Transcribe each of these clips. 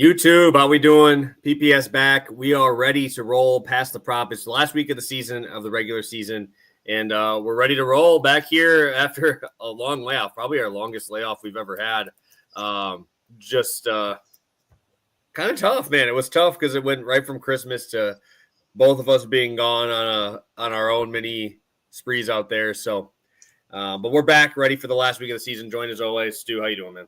YouTube, how we doing? PPS back. We are ready to roll past the prop. It's the last week of the season, of the regular season, and we're ready to roll back here after a long layoff, probably our longest layoff we've ever had. Just kind of tough, man. It was tough because it went right from Christmas to both of us being gone on our own mini sprees out there. So, but we're back, ready for the last week of the season. Joined as always, Stu. How you doing, man?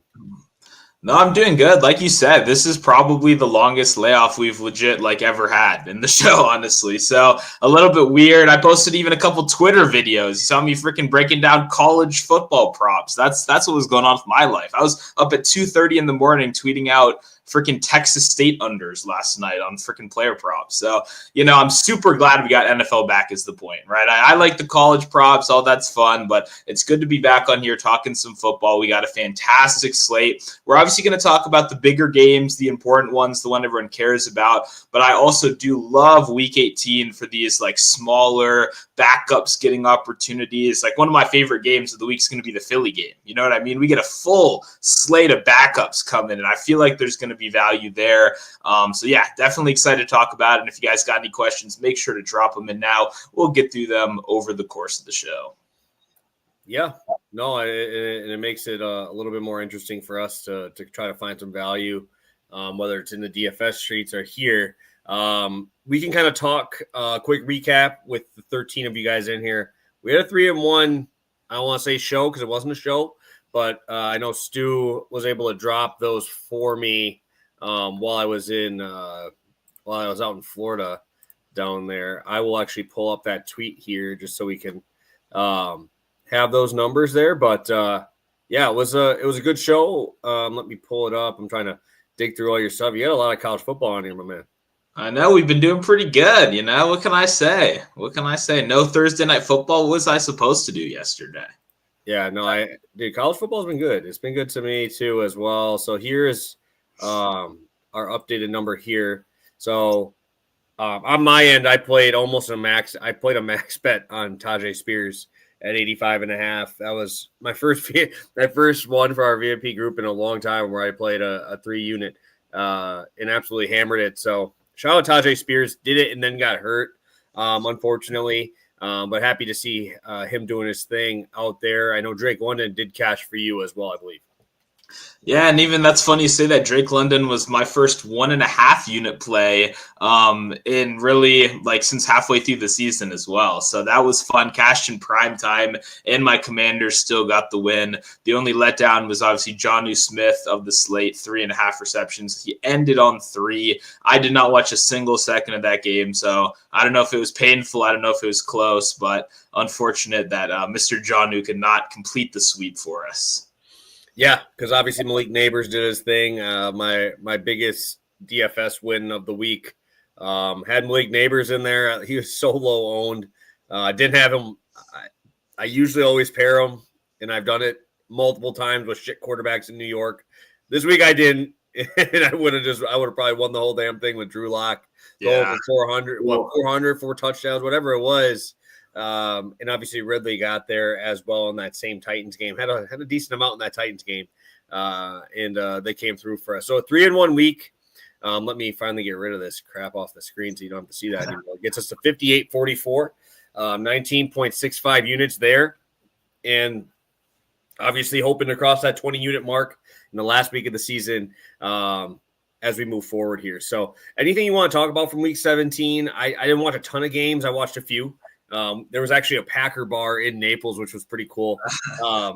No, I'm doing good. Like you said, this is probably the longest layoff we've legit ever had in the show, honestly. So a little bit weird. I posted even a couple Twitter videos. You saw me freaking breaking down college football props. That's what was going on with my life. I was up at 2:30 in the morning tweeting out freaking Texas State unders last night on freaking player props. So, I'm super glad we got NFL back is the point, right? I like the college props, all that's fun, but it's good to be back on here talking some football. We got a fantastic slate. We're obviously going to talk about the bigger games, the important ones, the one everyone cares about, but I also do love week 18 for these smaller backups getting opportunities. One of my favorite games of the week is going to be the Philly game. You know what I mean? We get a full slate of backups coming, and I feel like there's going to be value there. So yeah, definitely excited to talk about it. And if you guys got any questions, make sure to drop them in now. We'll get through them over the course of the show. Yeah, no, it makes it a little bit more interesting for us to try to find some value, whether it's in the DFS streets or here. We can kind of talk quick recap with the 13 of you guys in here. We had a 3-1, I don't want to say show because it wasn't a show, but I know Stu was able to drop those for me while I was out in Florida down there. I will actually pull up that tweet here just so we can have those numbers there. But yeah, it was a good show. Let me pull it up. I'm trying to dig through all your stuff. You had a lot of college football on here, my man. I know we've been doing pretty good. What can I say? No Thursday night football. What was I supposed to do yesterday? Yeah, no, college football's been good. It's been good to me too as well. So here is our updated number here. So on my end, I played almost a max. I played a max bet on Tajay Spears at 85.5. That was my first one for our VIP group in a long time where I played a 3-unit and absolutely hammered it. So shout out Tajay Spears, did it and then got hurt, unfortunately. But happy to see him doing his thing out there. I know Drake London did cash for you as well, I believe. Yeah, and even that's funny you say that. Drake London was my first 1.5 unit play in really since halfway through the season as well. So that was fun. Cashed in prime time, and my Commanders still got the win. The only letdown was obviously Jonnu Smith of the slate, 3.5 receptions. He ended on 3. I did not watch a single second of that game, so I don't know if it was painful. I don't know if it was close, but unfortunate that Mr. Jonnu could not complete the sweep for us. Yeah, because obviously Malik Neighbors did his thing. My biggest DFS win of the week had Malik Neighbors in there. He was so low owned. I didn't have him. I usually always pair him, and I've done it multiple times with shit quarterbacks in New York. This week I didn't, and I would have probably won the whole damn thing with Drew Lock. Yeah, 400, 4 touchdowns, whatever it was. And obviously Ridley got there as well in that same Titans game. Had a decent amount in that Titans game, and they came through for us. So a 3-1 week. Let me finally get rid of this crap off the screen so you don't have to see that anymore. It gets us to 58.44, 19.65 units there, and obviously hoping to cross that 20-unit mark in the last week of the season as we move forward here. So anything you want to talk about from week 17? I didn't watch a ton of games. I watched a few. There was actually a Packer bar in Naples, which was pretty cool.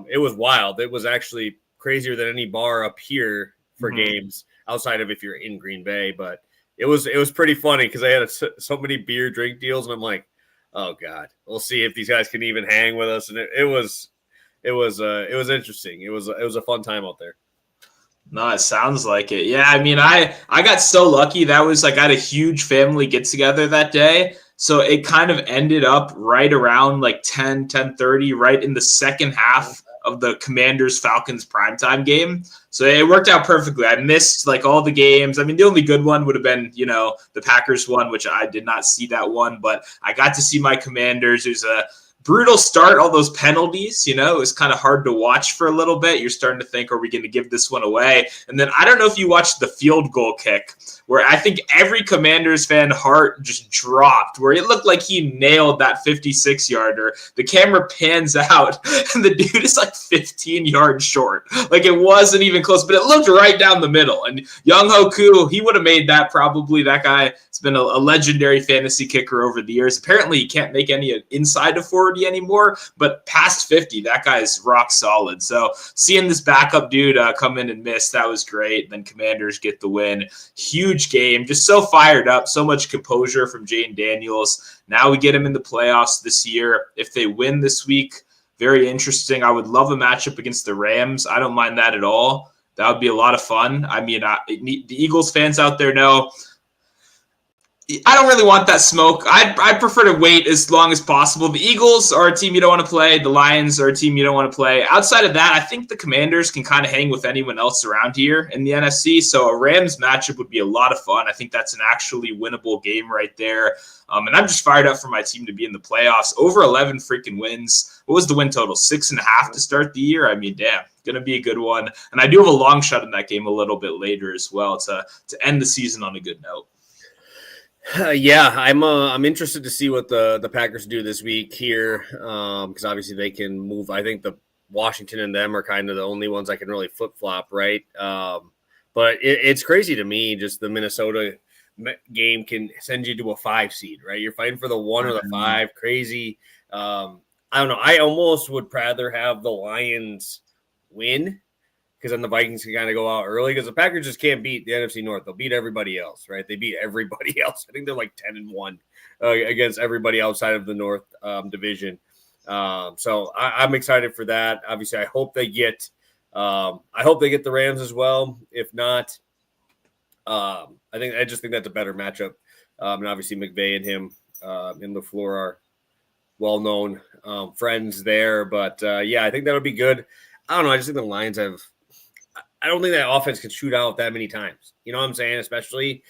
It was wild. It was actually crazier than any bar up here for games outside of if you're in Green Bay. But it was pretty funny because I had so many beer drink deals, and I'm like, oh God, we'll see if these guys can even hang with us. And it was interesting. It was a fun time out there. No, it sounds like it. Yeah, I mean, I got so lucky. That was I had a huge family get together that day. So it kind of ended up right around 10:30, right in the second half of the Commanders-Falcons primetime game. So it worked out perfectly. I missed all the games. I mean, the only good one would have been, the Packers one, which I did not see that one, but I got to see my Commanders. It was a brutal start, all those penalties, it was kind of hard to watch for a little bit. You're starting to think, are we going to give this one away? And then I don't know if you watched the field goal kick where I think every Commanders fan heart just dropped, where it looked like he nailed that 56-yarder. The camera pans out and the dude is like 15 yards short. Like it wasn't even close, but it looked right down the middle. And Young-Ho Koo, he would have made that probably. That guy has been a legendary fantasy kicker over the years. Apparently he can't make any inside of 40 anymore, but past 50, that guy's rock solid. So seeing this backup dude come in and miss, that was great. Then Commanders get the win. Huge game, just so fired up, so much composure from Jane Daniels. Now we get him in the playoffs this year. If they win this week, very interesting. I would love a matchup against the Rams. I don't mind that at all. That would be a lot of fun. I mean, the Eagles fans out there know I don't really want that smoke. I'd prefer to wait as long as possible. The Eagles are a team you don't want to play. The Lions are a team you don't want to play. Outside of that, I think the Commanders can kind of hang with anyone else around here in the NFC. So a Rams matchup would be a lot of fun. I think that's an actually winnable game right there. And I'm just fired up for my team to be in the playoffs. Over 11 freaking wins. What was the win total? 6.5 to start the year? I mean, damn. Going to be a good one. And I do have a long shot in that game a little bit later as well to end the season on a good note. Yeah, I'm interested to see what the Packers do this week here, because obviously they can move. I think the Washington and them are kind of the only ones that can really flip flop, right? But it's crazy to me. Just the Minnesota game can send you to a 5 seed, right? You're fighting for the 1 or the 5. Crazy. I don't know. I almost would rather have the Lions win, because then the Vikings can kind of go out early, because the Packers just can't beat the NFC North. They'll beat everybody else, right? They beat everybody else. I think they're like 10-1 against everybody outside of the North division. So I'm excited for that. Obviously, I hope they get the Rams as well. If not, I just think that's a better matchup. And obviously McVay and him and LaFleur are well-known friends there. But yeah, I think that'll be good. I don't know. I just think the Lions I don't think that offense can shoot out that many times. You know what I'm saying? Especially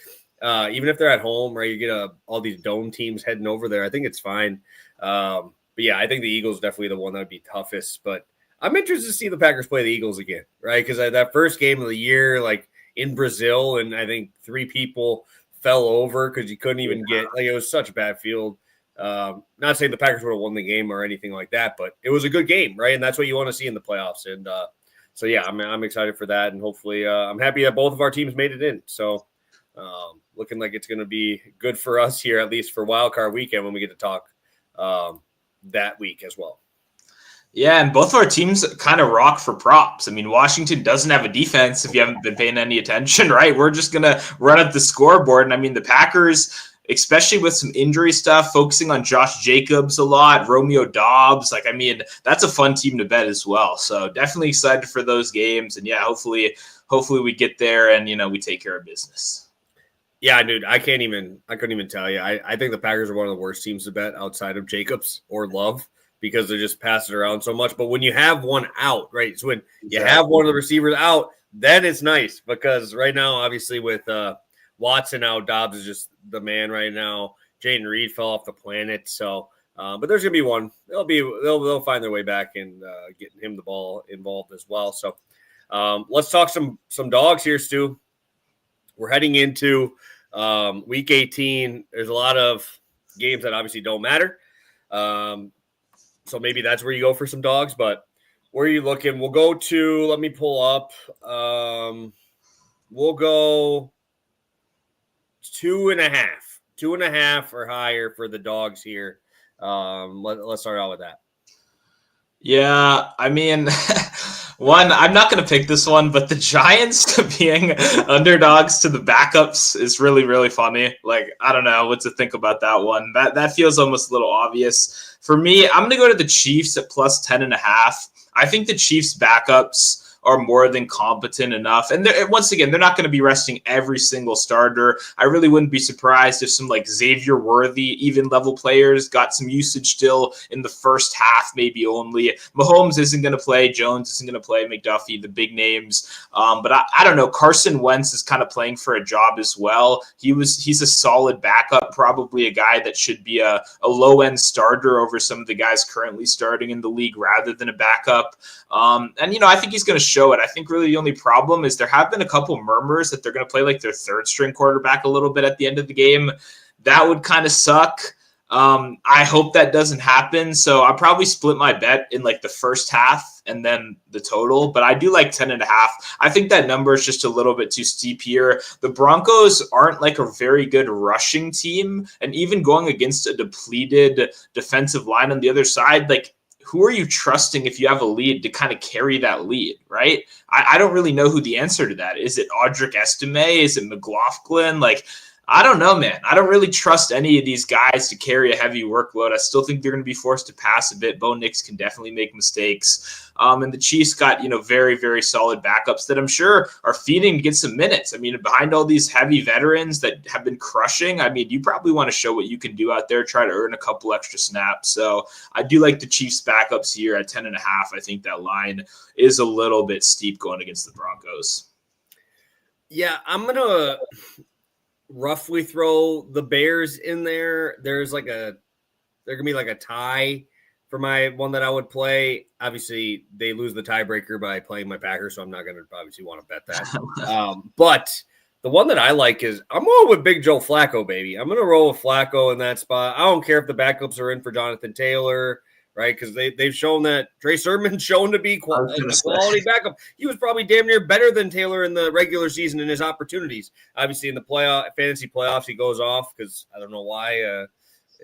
even if they're at home, right? You get all these dome teams heading over there. I think it's fine. But yeah, I think the Eagles definitely the one that would be toughest. But I'm interested to see the Packers play the Eagles again, right? Because that first game of the year, like in Brazil, and I think 3 people fell over because you couldn't even get – like it was such a bad field. Not saying the Packers would have won the game or anything like that, but it was a good game, right? And that's what you want to see in the playoffs. And so, yeah, I'm excited for that. And hopefully I'm happy that both of our teams made it in. So looking like it's going to be good for us here, at least for Wild Card Weekend, when we get to talk that week as well. Yeah, and both of our teams kind of rock for props. I mean, Washington doesn't have a defense if you haven't been paying any attention, right? We're just going to run up the scoreboard. And I mean, the Packers, especially with some injury stuff, focusing on Josh Jacobs a lot, Romeo Doubs. Like, I mean, that's a fun team to bet as well. So definitely excited for those games. And yeah, hopefully we get there and, we take care of business. Yeah, dude, I couldn't even tell you. I think the Packers are one of the worst teams to bet outside of Jacobs or Love, because they're just passing around so much. But when you have one out, right? So when you have one of the receivers out, then it's nice, because right now, obviously with Watson out, Dobbs is just the man right now. Jaden Reed fell off the planet. So, but there's gonna be one. They'll find their way back and getting him the ball involved as well. So, let's talk some dogs here, Stu. We're heading into week 18. There's a lot of games that obviously don't matter. So maybe that's where you go for some dogs, but where are you looking? We'll go to, let me pull up. We'll go 2.5. 2.5 or higher for the dogs here. Let's start out with that. Yeah, I mean, I'm not going to pick this one, but the Giants being underdogs to the backups is really, really funny. Like, I don't know what to think about that one. That feels almost a little obvious. For me, I'm going to go to the Chiefs at plus 10.5. I think the Chiefs backups are more than competent enough. And once again, they're not going to be resting every single starter. I really wouldn't be surprised if some like Xavier Worthy, even level players got some usage still in the first half, maybe only. Mahomes isn't going to play. Jones isn't going to play. McDuffie, the big names. But I don't know. Carson Wentz is kind of playing for a job as well. He's a solid backup, probably a guy that should be a low-end starter over some of the guys currently starting in the league rather than a backup. And, I think he's going to show it. I think really the only problem is there have been a couple murmurs that they're going to play like their third-string quarterback a little bit at the end of the game. That would kind of suck. I hope that doesn't happen. So I'll probably split my bet in like the first half and then the total, but I do like 10.5. I think that number is just a little bit too steep here. The Broncos aren't like a very good rushing team. And even going against a depleted defensive line on the other side, like who are you trusting if you have a lead to kind of carry that lead, right? I don't really know who the answer to that is. It Audric Estime? Is it McLaughlin? Like, I don't know, man. I don't really trust any of these guys to carry a heavy workload. I still think they're going to be forced to pass a bit. Bo Nix can definitely make mistakes. And the Chiefs got, very, very solid backups that I'm sure are feeding to get some minutes. I mean, behind all these heavy veterans that have been crushing, I mean, you probably want to show what you can do out there, try to earn a couple extra snaps. So I do like the Chiefs backups here at 10.5. I think that line is a little bit steep going against the Broncos. Yeah, I'm going to roughly throw the Bears in there. There can be like a tie for my one that I would play. Obviously, they lose the tiebreaker by playing my Packers, so I'm not going to obviously want to bet that. But the one that I like is I'm going with Big Joe Flacco, baby. I'm going to roll with Flacco in that spot. I don't care if the backups are in for Jonathan Taylor, right? Because they've shown that Trey Sermon's shown to be a quality backup. He was probably damn near better than Taylor in the regular season in his opportunities. Obviously, in the fantasy playoffs, he goes off because I don't know why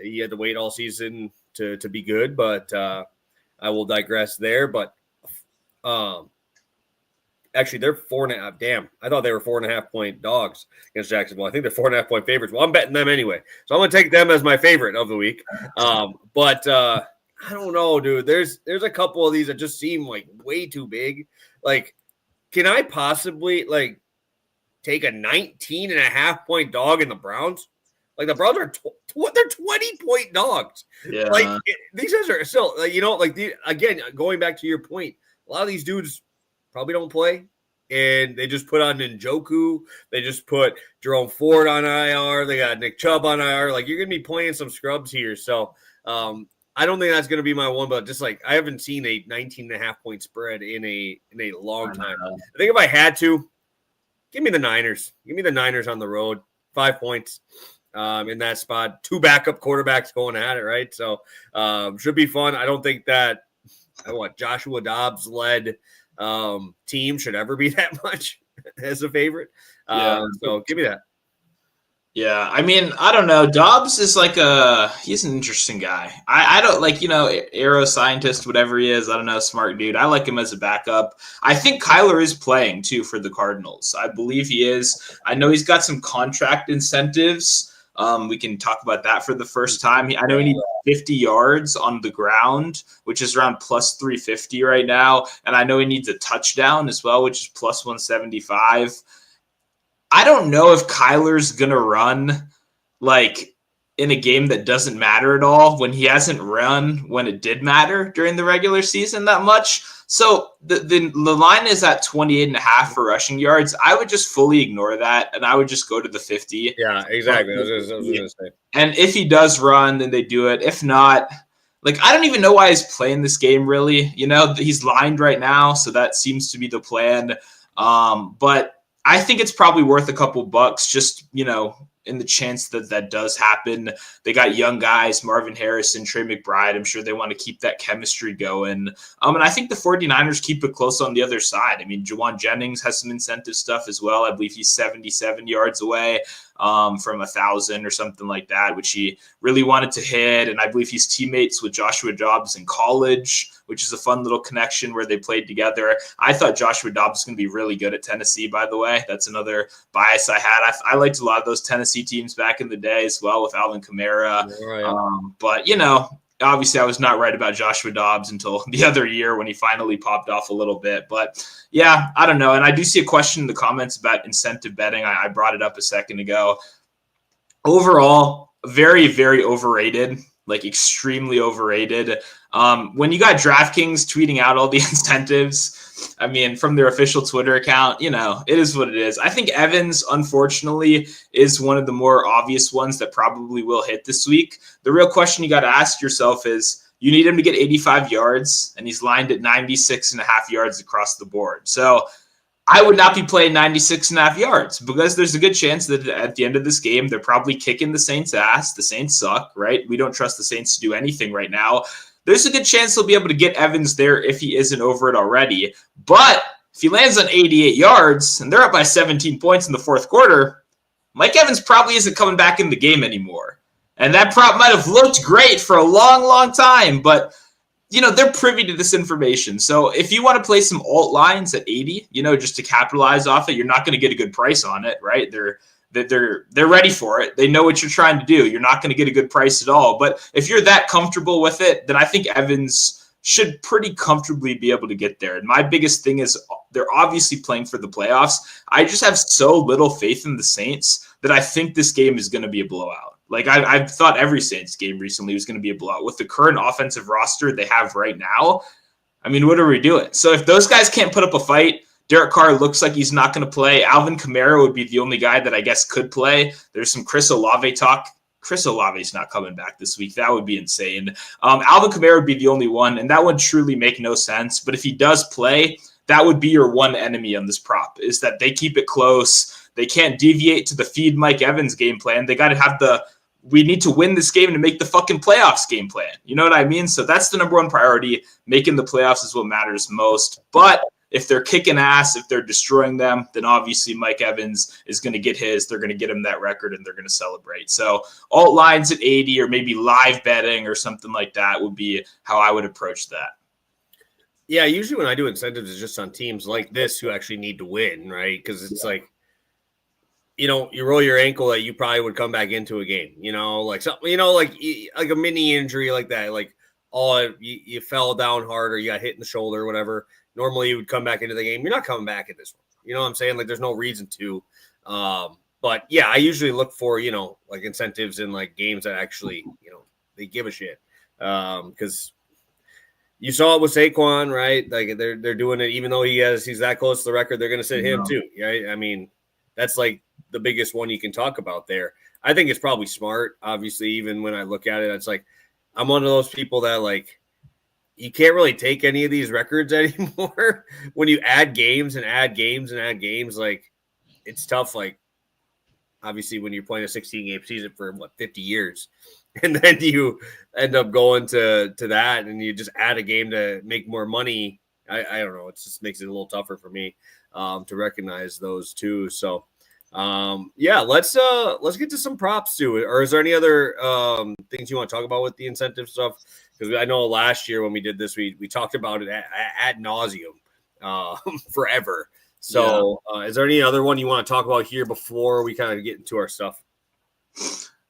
he had to wait all season to be good, but I will digress there. But actually, they're 4.5. Damn, I thought they were 4.5 point dogs against Jacksonville. I think they're 4.5 point favorites. Well, I'm betting them anyway, so I'm going to take them as my favorite of the week. But I don't know, dude. There's a couple of these that just seem like way too big. Like, can I possibly like take a 19.5 point dog in the Browns? Like the Browns are they're 20-point dogs. Yeah. Like these guys are still again, going back to your point, a lot of these dudes probably don't play. And they just put on Njoku. They just put Jerome Ford on IR. They got Nick Chubb on IR. Like you're gonna be playing some scrubs here. So I don't think that's going to be my one, but just like I haven't seen a 19.5 point spread in a long time. I think if I had to, give me the Niners. Give me the Niners on the road. 5 points in that spot. 2 backup quarterbacks going at it, right? So should be fun. I don't think that Joshua Dobbs led team should ever be that much as a favorite. So give me that. Yeah, I mean, I don't know. Dobbs is he's an interesting guy. I don't aero scientist, whatever he is. I don't know, smart dude. I like him as a backup. I think Kyler is playing too for the Cardinals. I believe he is. I know he's got some contract incentives. We can talk about that for the first time. I know he needs 50 yards on the ground, which is around plus 350 right now. And I know he needs a touchdown as well, which is plus 175. I don't know if Kyler's going to run in a game that doesn't matter at all when he hasn't run when it did matter during the regular season that much. So the line is at 28.5 for rushing yards. I would just fully ignore that, and I would just go to the 50. Yeah, exactly. I was going to say. And if he does run, then they do it. If not, I don't even know why he's playing this game, really. He's lined right now, so that seems to be the plan. But I think it's probably worth a couple bucks just, in the chance that does happen. They got young guys, Marvin Harrison, Trey McBride. I'm sure they want to keep that chemistry going. And I think the 49ers keep it close on the other side. I mean, Juwan Jennings has some incentive stuff as well. I believe he's 77 yards away from 1,000 or something like that, which he really wanted to hit. And I believe he's teammates with Joshua Dobbs in college, which is a fun little connection where they played together. I thought Joshua Dobbs was going to be really good at Tennessee, by the way. That's another bias I had. I liked a lot of those Tennessee teams back in the day as well with Alvin Kamara. Right. But, obviously I was not right about Joshua Dobbs until the other year when he finally popped off a little bit. But yeah, I don't know. And I do see a question in the comments about incentive betting. I brought it up a second ago. Overall, very, very overrated, like extremely overrated. When you got DraftKings tweeting out all the incentives, I mean, from their official Twitter account, it is what it is. I think Evans, unfortunately, is one of the more obvious ones that probably will hit this week. The real question you got to ask yourself is, you need him to get 85 yards, and he's lined at 96.5 yards across the board. So I would not be playing 96.5 yards because there's a good chance that at the end of this game, they're probably kicking the Saints' ass. The Saints suck, right? We don't trust the Saints to do anything right now. There's a good chance they'll be able to get Evans there if he isn't over it already. But if he lands on 88 yards and they're up by 17 points in the fourth quarter, Mike Evans probably isn't coming back in the game anymore. And that prop might have looked great for a long, long time, but they're privy to this information. So if you want to play some alt lines at 80, just to capitalize off it, you're not going to get a good price on it, right? They're ready for it. They know what you're trying to do. You're not going to get a good price at all. But if you're that comfortable with it, then I think Evans should pretty comfortably be able to get there. And my biggest thing is they're obviously playing for the playoffs. I just have so little faith in the Saints that I think this game is going to be a blowout. Like I've thought every Saints game recently was going to be a blowout. With the current offensive roster they have right now, I mean, what are we doing? So if those guys can't put up a fight, Derek Carr looks like he's not going to play. Alvin Kamara would be the only guy that I guess could play. There's some Chris Olave talk. Chris Olave's not coming back this week. That would be insane. Alvin Kamara would be the only one, and that would truly make no sense. But if he does play, that would be your one enemy on this prop, is that they keep it close. They can't deviate to the feed Mike Evans game plan. They got to have we need to win this game to make the fucking playoffs game plan. You know what I mean? So that's the number one priority. Making the playoffs is what matters most. But if they're kicking ass, if they're destroying them, then obviously Mike Evans is going to get his. They're going to get him that record, and they're going to celebrate. So alt lines at 80 or maybe live betting or something like that would be how I would approach that. Yeah, usually when I do incentives, it's just on teams like this who actually need to win, right? Because it's like, you roll your ankle that you probably would come back into a game, like something, like a mini injury like that, like you fell down hard or you got hit in the shoulder or whatever. Normally you would come back into the game. You're not coming back in this one. You know what I'm saying? Like there's no reason to. But yeah, I usually look for, like incentives in like games that actually, they give a shit. Because you saw it with Saquon, right? Like they're doing it, even though he's that close to the record, they're going to sit him too. Right? I mean, that's like the biggest one you can talk about there. I think it's probably smart. Obviously, even when I look at it, it's like, I'm one of those people that like, you can't really take any of these records anymore. When you add games and add games and add games, like it's tough. Like obviously when you're playing a 16-game season for 50 years, and then you end up going to that and you just add a game to make more money. I don't know. It just makes it a little tougher for me to recognize those two. So yeah, let's get to some props too. Or is there any other things you want to talk about with the incentive stuff? Because I know last year when we did this, we talked about it ad nauseum forever. So is there any other one you want to talk about here before we kind of get into our stuff?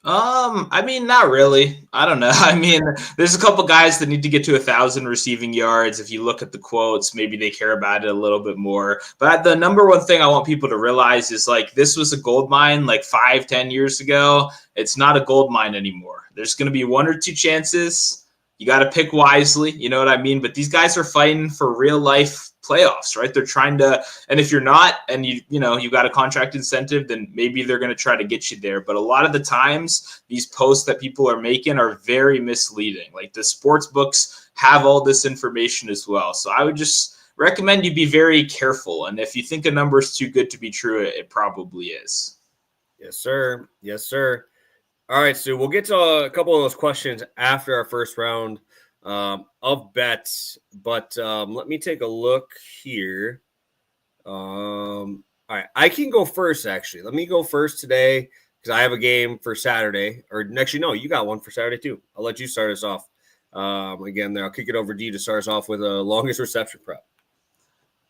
I mean, not really. I don't know. I mean, there's a couple guys that need to get to 1,000 receiving yards. If you look at the quotes, maybe they care about it a little bit more. But the number one thing I want people to realize is like, this was a gold mine like 5-10 years ago. It's not a gold mine anymore. There's going to be one or two chances. You got to pick wisely. You know what I mean? But these guys are fighting for real life playoffs, right? They're trying to, and if you're not, and you got a contract incentive, then maybe they're going to try to get you there. But a lot of the times, these posts that people are making are very misleading. Like the sports books have all this information as well. So I would just recommend you be very careful. And if you think a number is too good to be true, it probably is. Yes, sir. Yes, sir. All right, Stu, we'll get to a couple of those questions after our first round of bets, but let me take a look here. All right, I can go first, actually. Let me go first today because I have a game for Saturday. Or actually, no, you got one for Saturday too. I'll let you start us off. Again, there, I'll kick it over to you to start us off with a longest reception prop.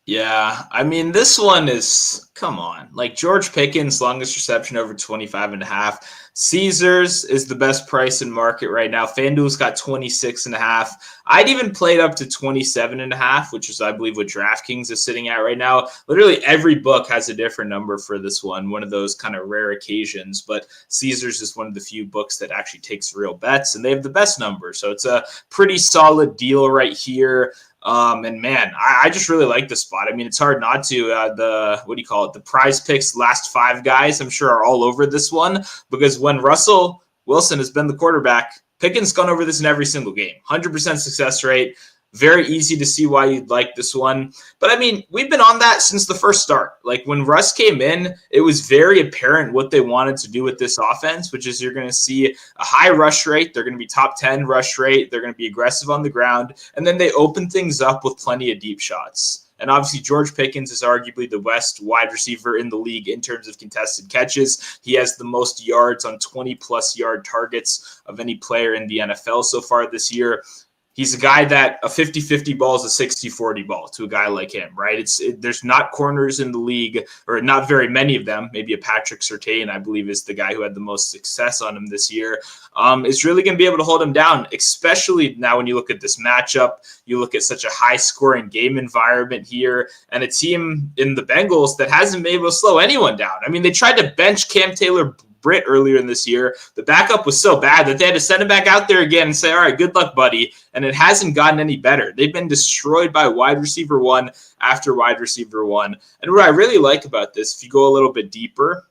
Yeah, I mean, this one is, come on. Like George Pickens, longest reception over 25 and a half. Caesars is the best price in market right now. FanDuel's got 26 and a half. I'd even played up to 27 and a half, which is, I believe, what DraftKings is sitting at right now. Literally every book has a different number for this one of those kind of rare occasions. But Caesars is one of the few books that actually takes real bets, and they have the best number. So it's a pretty solid deal right here. And man, I just really like the spot. I mean, it's hard not to. The Prize Picks last five guys, I'm sure, are all over this one, because when Russell Wilson has been the quarterback, Pickens gone over this in every single game. 100% success rate. Very easy to see why you'd like this one. But I mean, we've been on that since the first start. Like when Russ came in, it was very apparent what they wanted to do with this offense, which is you're going to see a high rush rate. They're going to be top 10 rush rate. They're going to be aggressive on the ground. And then they open things up with plenty of deep shots. And obviously, George Pickens is arguably the best wide receiver in the league in terms of contested catches. He has the most yards on 20-plus yard targets of any player in the NFL so far this year. He's a guy that a 50-50 ball is a 60-40 ball to a guy like him, right? There's not corners in the league, or not very many of them. Maybe a Patrick Surtain, I believe, is the guy who had the most success on him this year. Is really going to be able to hold him down, especially now when you look at this matchup. You look at such a high-scoring game environment here, and a team in the Bengals that hasn't been able to slow anyone down. I mean, they tried to bench Cam Taylor-Britt earlier in this year. The backup was so bad that they had to send him back out there again and say, all right, good luck, buddy. And it hasn't gotten any better. They've been destroyed by wide receiver one after wide receiver one. And what I really like about this, if you go a little bit deeper,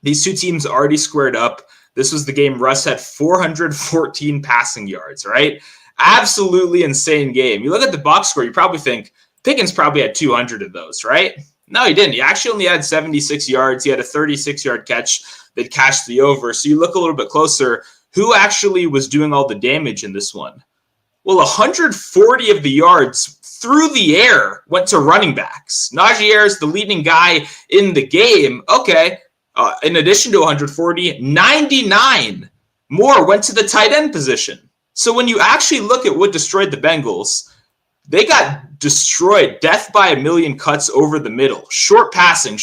these two teams already squared up. This was the game Russ had 414 passing yards, right? Absolutely insane game. You look at the box score, you probably think Pickens probably had 200 of those, right? No, he didn't. He actually only had 76 yards. He had a 36-yard catch that cashed the over. So you look a little bit closer. Who actually was doing all the damage in this one? Well, 140 of the yards through the air went to running backs. Najee Harris, the leading guy in the game. Okay. In addition to 140, 99 more went to the tight end position. So when you actually look at what destroyed the Bengals, they got destroyed. Death by a million cuts over the middle. Short passing,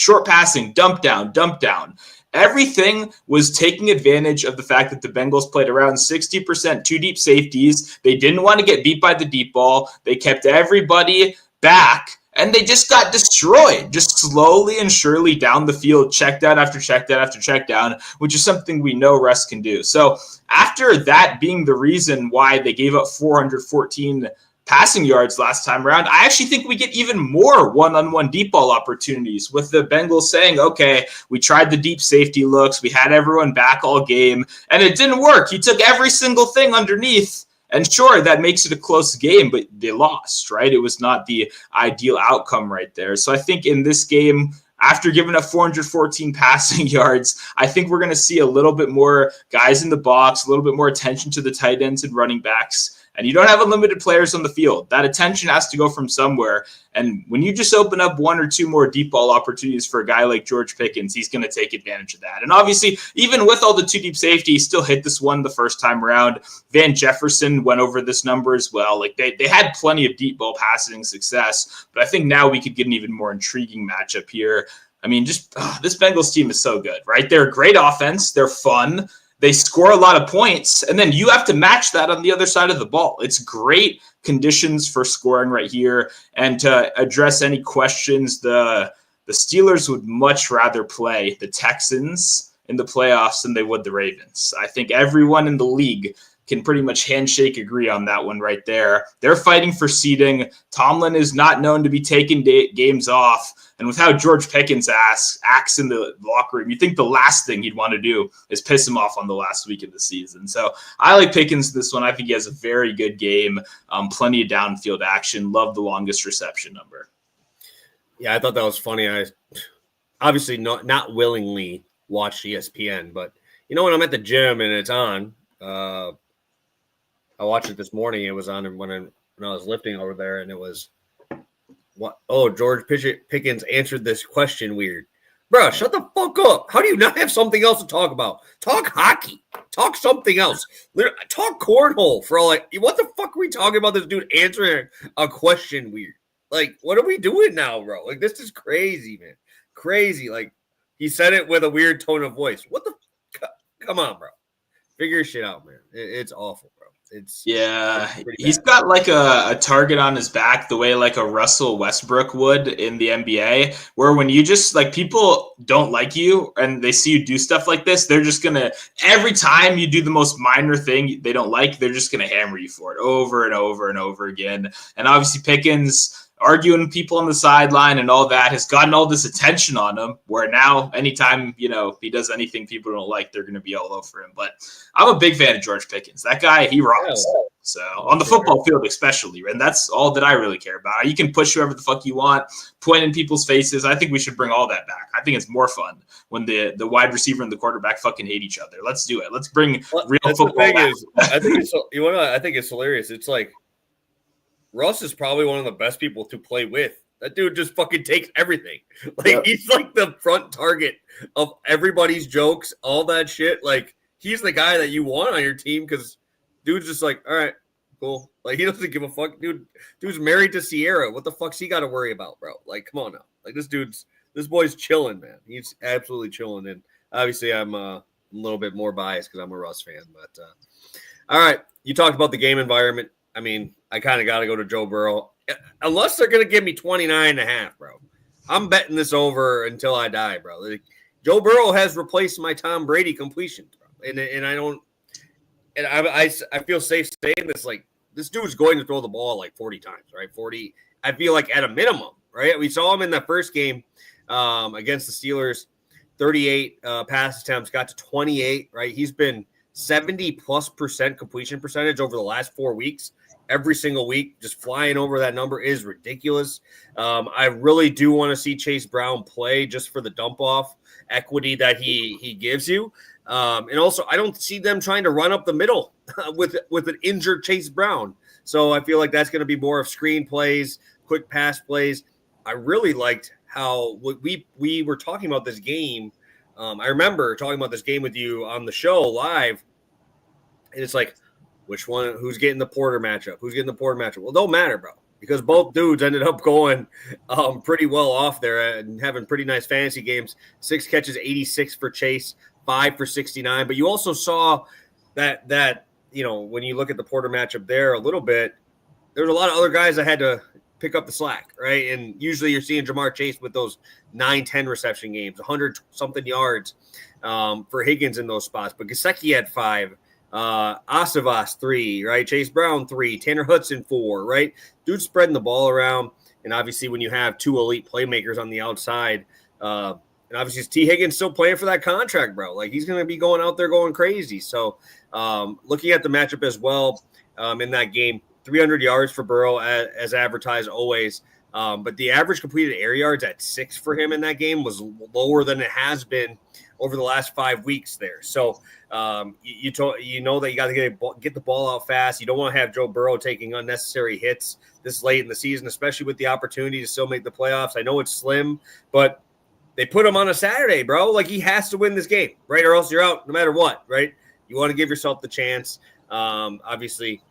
dump down. Everything was taking advantage of the fact that the Bengals played around 60% two deep safeties. They didn't want to get beat by the deep ball. They kept everybody back, and they just got destroyed, just slowly and surely down the field, check down after check down after check down, which is something we know Russ can do. So after that being the reason why they gave up 414 passing yards last time around, I actually think we get even more one-on-one deep ball opportunities with the Bengals saying, okay, we tried the deep safety looks, we had everyone back all game, and it didn't work. He took every single thing underneath, and sure, that makes it a close game, but they lost, right? It was not the ideal outcome right there. So I think in this game, after giving up 414 passing yards, I think we're going to see a little bit more guys in the box, a little bit more attention to the tight ends and running backs. And you don't have unlimited players on the field. That attention has to go from somewhere. And when you just open up one or two more deep ball opportunities for a guy like George Pickens, he's going to take advantage of that. And obviously, even with all the two deep safety, he still hit this one the first time around. Van Jefferson went over this number as well. Like they had plenty of deep ball passing success. But I think now we could get an even more intriguing matchup here. I mean, this Bengals team is so good, right? They're a great offense. They're fun. They score a lot of points, and then you have to match that on the other side of the ball. It's great conditions for scoring right here. And to address any questions, the Steelers would much rather play the Texans in the playoffs than they would the Ravens. I think everyone in the league can pretty much handshake agree on that one right there. They're fighting for seeding. Tomlin is not known to be taking games off. And with how George Pickens acts in the locker room, you think the last thing he'd want to do is piss him off on the last week of the season. So I like Pickens this one. I think he has a very good game, plenty of downfield action. Love the longest reception number. Yeah, I thought that was funny. I obviously not willingly watched ESPN, but when I'm at the gym and it's on, I watched it this morning. It was on when I was lifting over there, and it was what? Oh, George Pickens answered this question weird. Bro, shut the fuck up. How do you not have something else to talk about? Talk hockey. Talk something else. Talk cornhole for all what the fuck are we talking about this dude answering a question weird? Like, what are we doing now, bro? Like, this is crazy, man. Crazy. Like, he said it with a weird tone of voice. What the? Come on, bro. Figure your shit out, man. It's awful, bro. It's pretty he's bad. got like a target on his back the way like a Russell Westbrook would in the NBA, where when you just like people don't like you and they see you do stuff like this, they're just gonna every time you do the most minor thing they don't like, they're just gonna hammer you for it over and over and over again. And obviously Pickens arguing with people on the sideline and all that has gotten all this attention on him, where now anytime, he does anything people don't like, they're going to be all over him. But I'm a big fan of George Pickens. That guy, he rocks. So on the football field especially, and that's all that I really care about. You can push whoever the fuck you want, point in people's faces. I think we should bring all that back. I think it's more fun when the wide receiver and the quarterback fucking hate each other. Let's do it. Let's bring real football back. I think it's hilarious. It's like Russ is probably one of the best people to play with. That dude just fucking takes everything. Like, he's like the front target of everybody's jokes, all that shit. Like, he's the guy that you want on your team because dude's just like, all right, cool. Like, he doesn't give a fuck. Dude's married to Sierra. What the fuck's he got to worry about, bro? Like, come on now. Like, this boy's chilling, man. He's absolutely chilling. And obviously I'm a little bit more biased because I'm a Russ fan. But all right, you talked about the game environment. I mean, I kind of got to go to Joe Burrow. Unless they're going to give me 29.5, bro. I'm betting this over until I die, bro. Like, Joe Burrow has replaced my Tom Brady completions, bro. And I don't – and I feel safe saying this. Like, this dude's going to throw the ball like 40 times, right? 40, I feel like at a minimum, right? We saw him in that first game against the Steelers, 38 pass attempts, got to 28, right? He's been 70+% completion percentage over the last 4 weeks. Every single week, just flying over that number is ridiculous. I really do want to see Chase Brown play just for the dump off equity that he gives you. And also, I don't see them trying to run up the middle with an injured Chase Brown. So I feel like that's going to be more of screen plays, quick pass plays. I really liked how we were talking about this game. I remember talking about this game with you on the show live. And it's like, who's getting the Porter matchup? Well, don't matter, bro, because both dudes ended up going pretty well off there and having pretty nice fantasy games. 6 catches, 86 for Chase, 5 for 69. But you also saw that when you look at the Porter matchup there a little bit, there's a lot of other guys that had to pick up the slack, right? And usually you're seeing Jamar Chase with those 9-10 reception games, 100-something yards for Higgins in those spots. But Gesicki had 5. Asavas 3, right? Chase Brown 3, Tanner Hudson 4, right? Dude spreading the ball around. And obviously when you have 2 elite playmakers on the outside, and obviously T. Higgins still playing for that contract, bro. Like, he's going to be going out there going crazy. So looking at the matchup as well in that game, 300 yards for Burrow as advertised always. But the average completed air yards at 6 for him in that game was lower than it has been over the last 5 weeks there. So you know that you got to get the ball out fast. You don't want to have Joe Burrow taking unnecessary hits this late in the season, especially with the opportunity to still make the playoffs. I know it's slim, but they put him on a Saturday, bro. Like, he has to win this game, right? Or else you're out no matter what, right? You want to give yourself the chance. Obviously,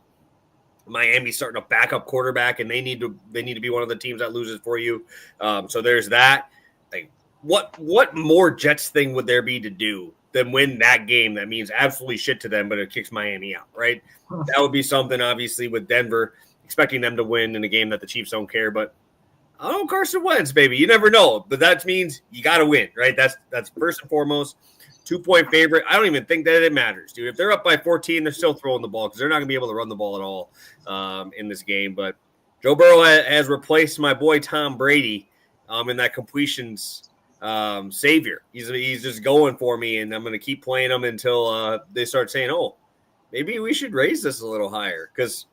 Miami's starting a backup quarterback, and they need to be one of the teams that loses for you. So there's that. Like, what more Jets thing would there be to do than win that game? That means absolutely shit to them, but it kicks Miami out, right? That would be something, obviously, with Denver, expecting them to win in a game that the Chiefs don't care. But I don't know, Carson Wentz, baby. You never know. But that means you got to win, right? That's first and foremost. 2-point favorite. I don't even think that it matters, dude. If they're up by 14, they're still throwing the ball because they're not going to be able to run the ball at all in this game. But Joe Burrow has replaced my boy Tom Brady in that completions savior. He's just going for me, and I'm going to keep playing him until they start saying, oh, maybe we should raise this a little higher, because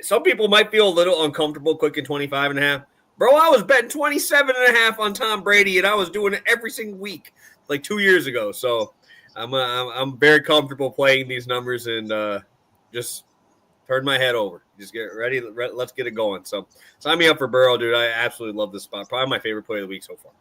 some people might feel a little uncomfortable clicking 25.5. Bro, I was betting 27.5 on Tom Brady, and I was doing it every single week like 2 years ago. So I'm very comfortable playing these numbers and just turn my head over. Just get ready. Let's get it going. So sign me up for Burrow, dude. I absolutely love this spot. Probably my favorite play of the week so far.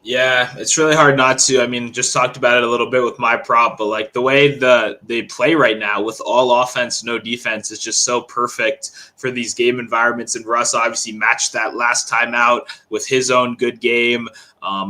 Yeah, it's really hard not to. I mean, just talked about it a little bit with my prop, but like the way they play right now with all offense, no defense is just so perfect for these game environments. And Russ obviously matched that last time out with his own good game.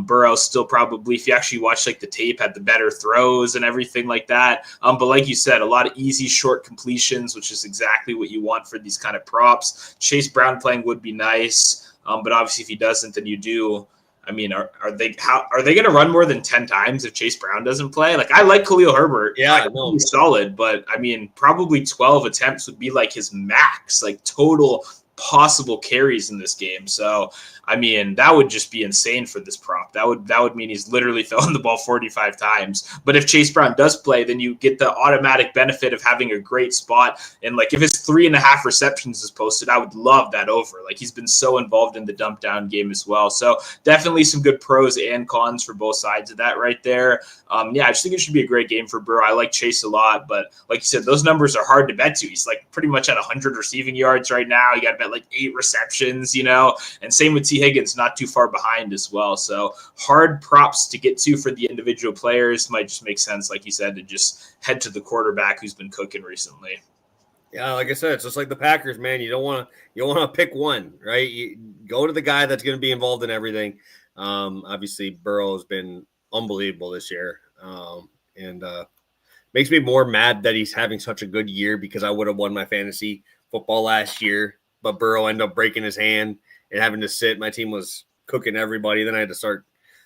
Burrow still probably, if you actually watch like the tape, had the better throws and everything like that. But like you said, a lot of easy short completions, which is exactly what you want for these kind of props. Chase Brown playing would be nice, but obviously if he doesn't, then you do. I mean, are they going to run more than 10 times if Chase Brown doesn't play? Like, I like Khalil Herbert. Yeah, no, He's solid, but I mean, probably 12 attempts would be like his max, like total possible carries in this game. So, I mean, that would just be insane for this prop. That would mean he's literally throwing the ball 45 times. But if Chase Brown does play, then you get the automatic benefit of having a great spot. And like if his 3.5 receptions is posted, I would love that over. Like he's been so involved in the dump down game as well. So definitely some good pros and cons for both sides of that right there. Yeah, I just think it should be a great game for Burrow. I like Chase a lot, but like you said, those numbers are hard to bet to. He's like pretty much at 100 receiving yards right now. You got to bet like 8 receptions, and same with T. Higgins, not too far behind as well. So hard props to get to for the individual players. Might just make sense, like you said, to just head to the quarterback who's been cooking recently. Yeah, like I said, it's just like the Packers, man. You don't want to pick one, right? You go to the guy that's going to be involved in everything. Obviously, Burrow has been unbelievable this year, and makes me more mad that he's having such a good year because I would have won my fantasy football last year, but Burrow ended up breaking his hand and having to sit. My team was cooking everybody. Then I had to start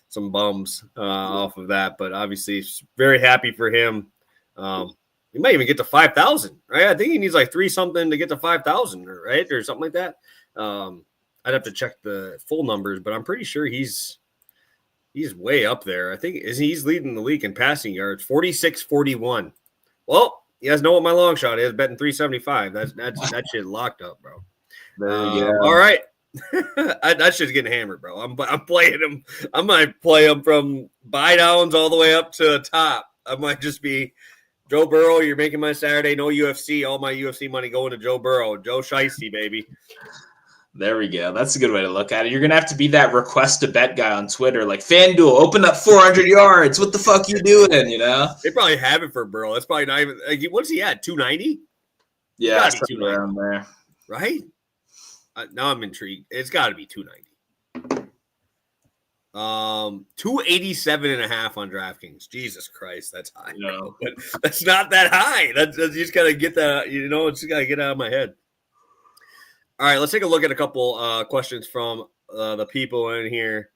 some bums off of that, but obviously very happy for him. He might even get to 5,000, right? I think he needs like 3 something to get to 5,000, right? Or something like that. I'd have to check the full numbers, but I'm pretty sure he's way up there. I think he's leading the league in passing yards, 46-41. Well, you guys know what my long shot is, betting 375. That shit locked up, bro. There you go. All right. That shit's getting hammered, bro. I'm playing him. I might play him from buy downs all the way up to the top. I might just be Joe Burrow. You're making my Saturday. No UFC. All my UFC money going to Joe Burrow. Joe Shiesty, baby. There we go. That's a good way to look at it. You're going to have to be that request to bet guy on Twitter. Like, FanDuel, open up 400 yards. What the fuck you doing, They probably have it for Burrow. That's probably not even like, – what's he at, 290? Yeah, somewhere around there. Right? Now I'm intrigued. It's got to be 290. 287.5 on DraftKings. Jesus Christ, that's high. No. But that's not that high. That's you just got to get that, it's got to get out of my head. All right, let's take a look at a couple questions from the people in here.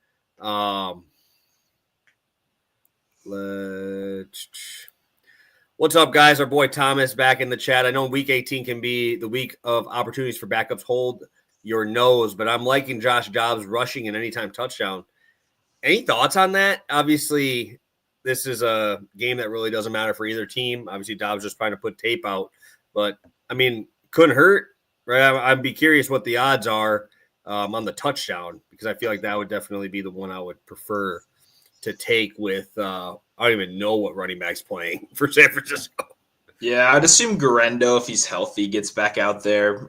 What's up, guys? Our boy Thomas back in the chat. I know Week 18 can be the week of opportunities for backups. Hold your nose, but I'm liking Josh Dobbs rushing an anytime touchdown. Any thoughts on that? Obviously, this is a game that really doesn't matter for either team. Obviously, Dobbs just trying to put tape out, but I mean, couldn't hurt. Right, I'd be curious what the odds are on the touchdown because I feel like that would definitely be the one I would prefer to take with I don't even know what running back's playing for San Francisco. Yeah, I'd assume Garendo, if he's healthy, gets back out there.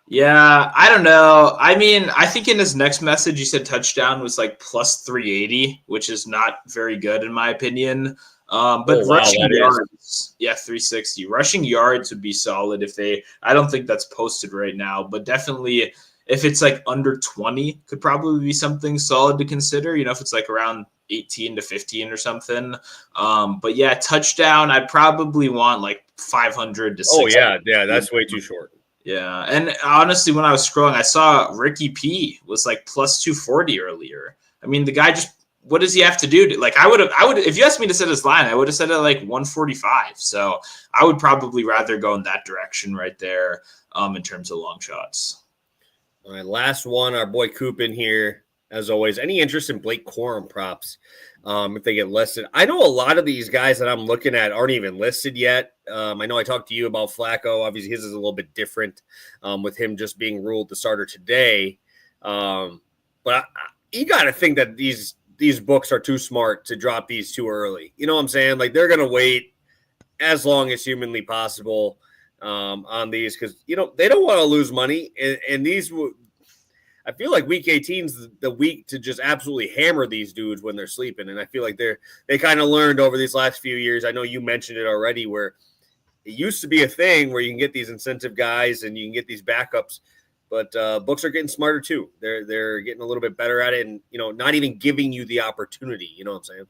Yeah, I don't know. I mean, I think in his next message, he said touchdown was like plus 380, which is not very good in my opinion. But rushing yards, 360. Rushing yards would be solid if I don't think that's posted right now, but definitely if it's like under 20, could probably be something solid to consider, if it's like around 18 to 15 or something. But yeah, touchdown, I'd probably want like 500 to 600. Oh, yeah, that's way too short. Yeah, and honestly, when I was scrolling, I saw Ricky P was like plus 240 earlier. I mean, the guy just, what does he have to do? I would, if you asked me to set his line, I would have set it like 145. So I would probably rather go in that direction right there in terms of long shots. All right, last one, our boy Coop in here, as always. Any interest in Blake Corum props if they get listed? I know a lot of these guys that I'm looking at aren't even listed yet. I know I talked to you about Flacco. Obviously, his is a little bit different with him just being ruled the starter today. But you got to think that these books are too smart to drop these too early. You know what I'm saying? Like they're going to wait as long as humanly possible on these because, they don't want to lose money. And these I feel like week 18 is the week to just absolutely hammer these dudes when they're sleeping. And I feel like they kind of learned over these last few years. I know you mentioned it already, where it used to be a thing where you can get these incentive guys and you can get these backups, but books are getting smarter too. They're getting a little bit better at it, and not even giving you the opportunity. You know what I'm saying?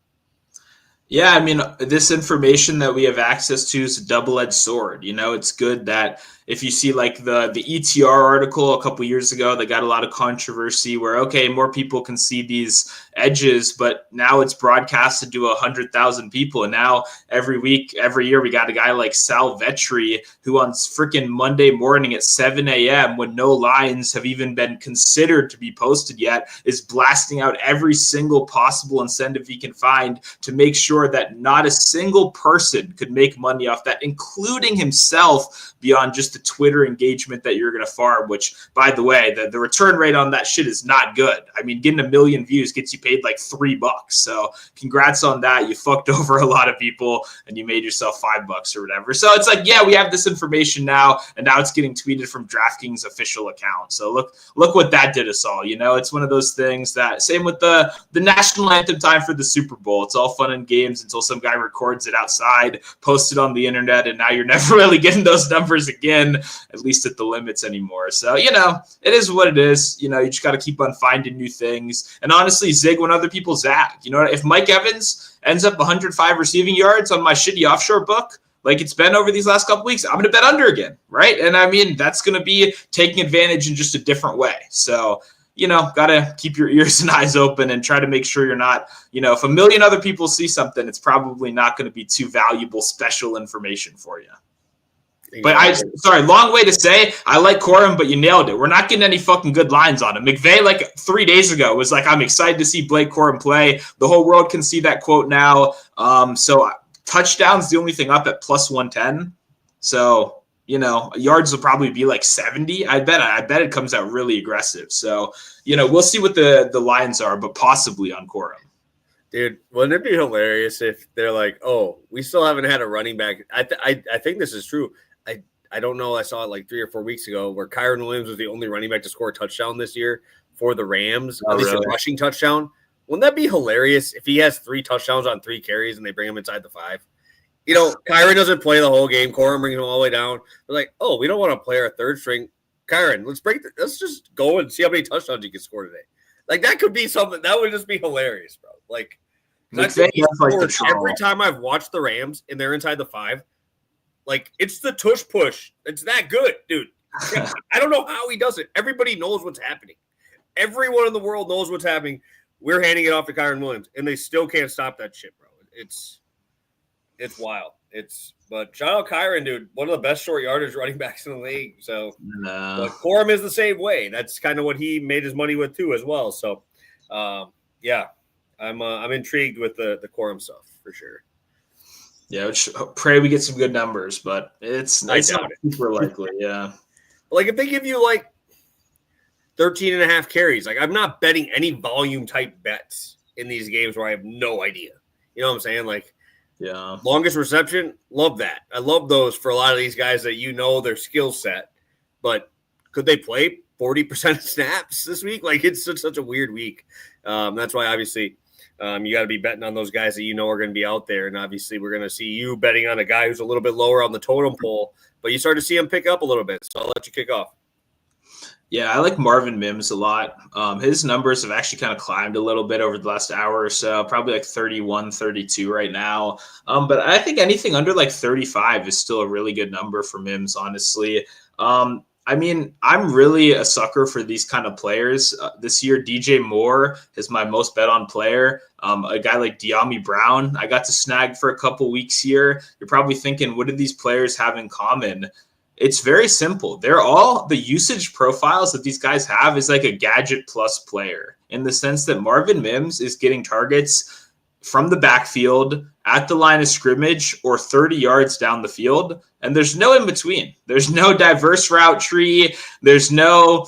Yeah, I mean, this information that we have access to is a double-edged sword. It's good that if you see like the ETR article a couple years ago that got a lot of controversy where, okay, more people can see these edges, but now it's broadcasted to 100,000 people. And now every week, every year, we got a guy like Sal Vetri who on freaking Monday morning at 7 a.m. when no lines have even been considered to be posted yet is blasting out every single possible incentive he can find to make sure that not a single person could make money off that, including himself, beyond just the Twitter engagement that you're going to farm, which, by the way, the return rate on that shit is not good. I mean, getting 1 million views gets you paid like $3. So congrats on that. You fucked over a lot of people and you made yourself $5 or whatever. So it's like, yeah, we have this information now, and now it's getting tweeted from DraftKings official account. So look what that did us all. It's one of those things that, same with the national anthem time for the Super Bowl. It's all fun and games until some guy records it outside, posts it on the internet, and now you're never really getting those numbers again, at least at the limits anymore. So, it is what it is. You just got to keep on finding new things and honestly zig when other people zag. If Mike Evans ends up 105 receiving yards on my shitty offshore book, like it's been over these last couple weeks, I'm going to bet under again, right? And I mean, that's going to be taking advantage in just a different way. So, got to keep your ears and eyes open and try to make sure you're not, if 1 million other people see something, it's probably not going to be too valuable special information for you. Exactly. But long way to say, I like Corum, but you nailed it. We're not getting any fucking good lines on him. McVay, like 3 days ago, was like, I'm excited to see Blake Corum play. The whole world can see that quote now. So touchdowns, the only thing up at plus 110. So, yards will probably be like 70. I bet it comes out really aggressive. So, we'll see what the lines are, but possibly on Corum. Dude, wouldn't it be hilarious if they're like, oh, we still haven't had a running back. I think this is true. I don't know. I saw it like 3 or 4 weeks ago where Kyron Williams was the only running back to score a touchdown this year for the Rams, at least a rushing touchdown. Wouldn't that be hilarious if he has 3 touchdowns on 3 carries and they bring him inside the 5? Kyron doesn't play the whole game. Corum brings him all the way down. They're like, oh, we don't want to play our third string. Kyron, let's just go and see how many touchdowns you can score today. Like, that could be something. That would just be hilarious, bro. Like, every time I've watched the Rams and they're inside the 5, like, it's the tush push. It's that good, dude. I don't know how he does it. Everybody knows what's happening. Everyone in the world knows what's happening. We're handing it off to Kyron Williams, and they still can't stop that shit, bro. It's wild. But shout out Kyron, dude. One of the best short yardage running backs in the league. So, but Corum is the same way. That's kind of what he made his money with too, as well. So, yeah, I'm intrigued with the Corum stuff for sure. Yeah, pray we get some good numbers, but it's not super likely. Yeah, like if they give you like 13.5 carries, like I'm not betting any volume type bets in these games where I have no idea. You know what I'm saying? Like, yeah, longest reception, love that. I love those for a lot of these guys that their skill set, but could they play 40% of snaps this week? Like, it's such a weird week. That's why obviously you got to be betting on those guys that are going to be out there. And obviously we're going to see you betting on a guy who's a little bit lower on the totem pole, but you start to see him pick up a little bit. So I'll let you kick off. Yeah, I like Marvin Mims a lot. His numbers have actually kind of climbed a little bit over the last hour or so, probably like 31, 32 right now. But I think anything under like 35 is still a really good number for Mims, honestly. I mean, I'm really a sucker for these kind of players. This year, DJ Moore is my most bet on player. A guy like De'Ami Brown, I got to snag for a couple weeks here. You're probably thinking, what do these players have in common? It's very simple. They're all the usage profiles that these guys have is like a gadget plus player in the sense that Marvin Mims is getting targets from the backfield at the line of scrimmage or 30 yards down the field. And there's no in between. There's no diverse route tree. There's no,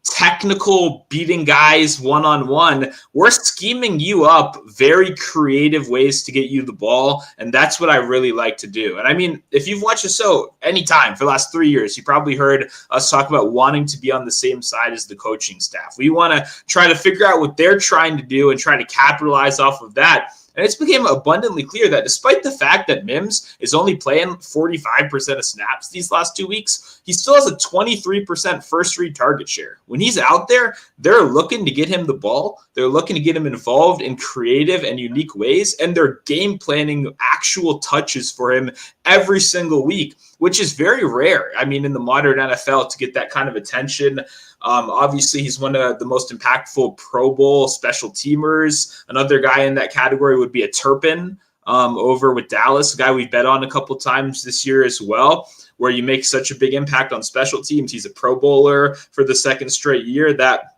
technical beating guys one-on-one. We're scheming you up very creative ways to get you the ball, and that's what I really like to do. And I mean, if you've watched the show anytime for the last 3 years, you probably heard us talk about wanting to be on the same side as the coaching staff. We want to try to figure out what they're trying to do and try to capitalize off of that. And it's became abundantly clear that despite the fact that Mims is only playing 45% of snaps these last 2 weeks, he still has a 23% first read target share. When he's out there, they're looking to get him the ball. They're looking to get him involved in creative and unique ways, and they're game planning actual touches for him every single week, which is very rare. I mean, in the modern NFL, to get that kind of attention. Obviously, he's one of the most impactful Pro Bowl special teamers. Another guy in that category would be a Turpin over with Dallas, a guy we've bet on a couple times this year as well, where you make such a big impact on special teams. He's a Pro Bowler for the second straight year. That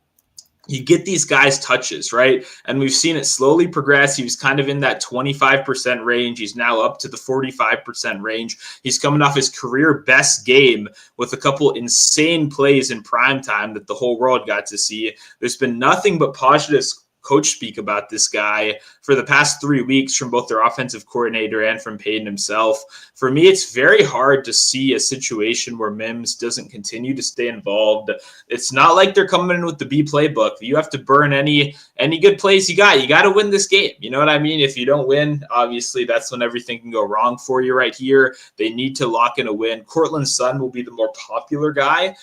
you get these guys touches, right? And we've seen it slowly progress. He was kind of in that 25% range. He's now up to the 45% range. He's coming off his career best game with a couple insane plays in prime time that the whole world got to see. There's been nothing but positive coach speak about this guy for the past 3 weeks from both their offensive coordinator and from Payton himself. For me, it's very hard to see a situation where Mims doesn't continue to stay involved. It's not like they're coming in with the B playbook. You have to burn any good plays you got. You got to win this game. You know what I mean? If you don't win, obviously that's when everything can go wrong for you right here. They need to lock in a win. Cortland Sutton will be the more popular guy,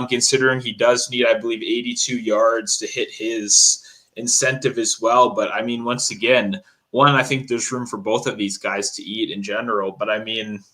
considering he does need, I believe, 82 yards to hit his incentive as well. But I mean, once again, I think there's room for both of these guys to eat in general. But I mean,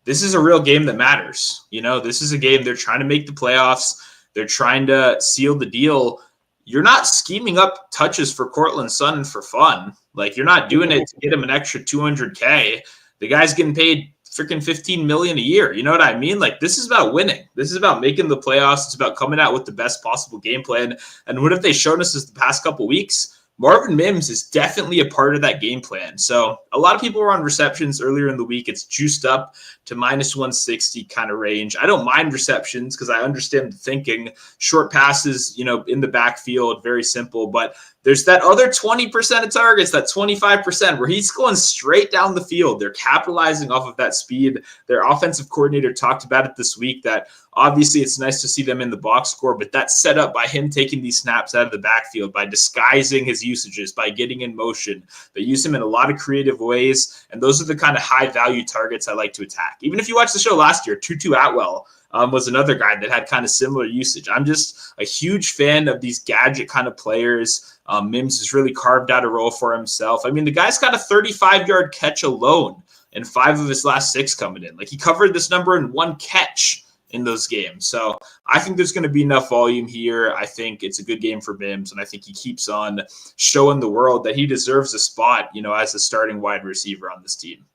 this is a real game that matters. You know, this is a game they're trying to make the playoffs. They're trying to seal the deal. You're not scheming up touches for Cortland Sutton for fun. Like, you're not doing it to get him an extra $200K. The guy's getting paid freaking $15 million a year. You know what I mean? Like, this is about winning. This is about making the playoffs. It's about coming out with the best possible game plan. And what have they shown us is the past couple weeks? Marvin Mims is definitely a part of that game plan. So a lot of people were on receptions earlier in the week. It's juiced up to minus 160 kind of range. I don't mind receptions because I understand the thinking. Short passes, in the backfield, very simple. But there's that other 20% of targets, that 25% where he's going straight down the field. They're capitalizing off of that speed. Their offensive coordinator talked about it this week that obviously it's nice to see them in the box score, but that's set up by him taking these snaps out of the backfield, by disguising his usages, by getting in motion. They use him in a lot of creative ways, and those are the kind of high-value targets I like to attack. Even if you watched the show last year, Tutu Atwell was another guy that had kind of similar usage. I'm just a huge fan of these gadget kind of players. Mims has really carved out a role for himself. I mean, the guy's got a 35-yard catch alone in 5 of his last 6 coming in. Like, he covered this number in 1 catch in those games. So I think there's going to be enough volume here. I think it's a good game for Mims, and I think he keeps on showing the world that he deserves a spot, as a starting wide receiver on this team.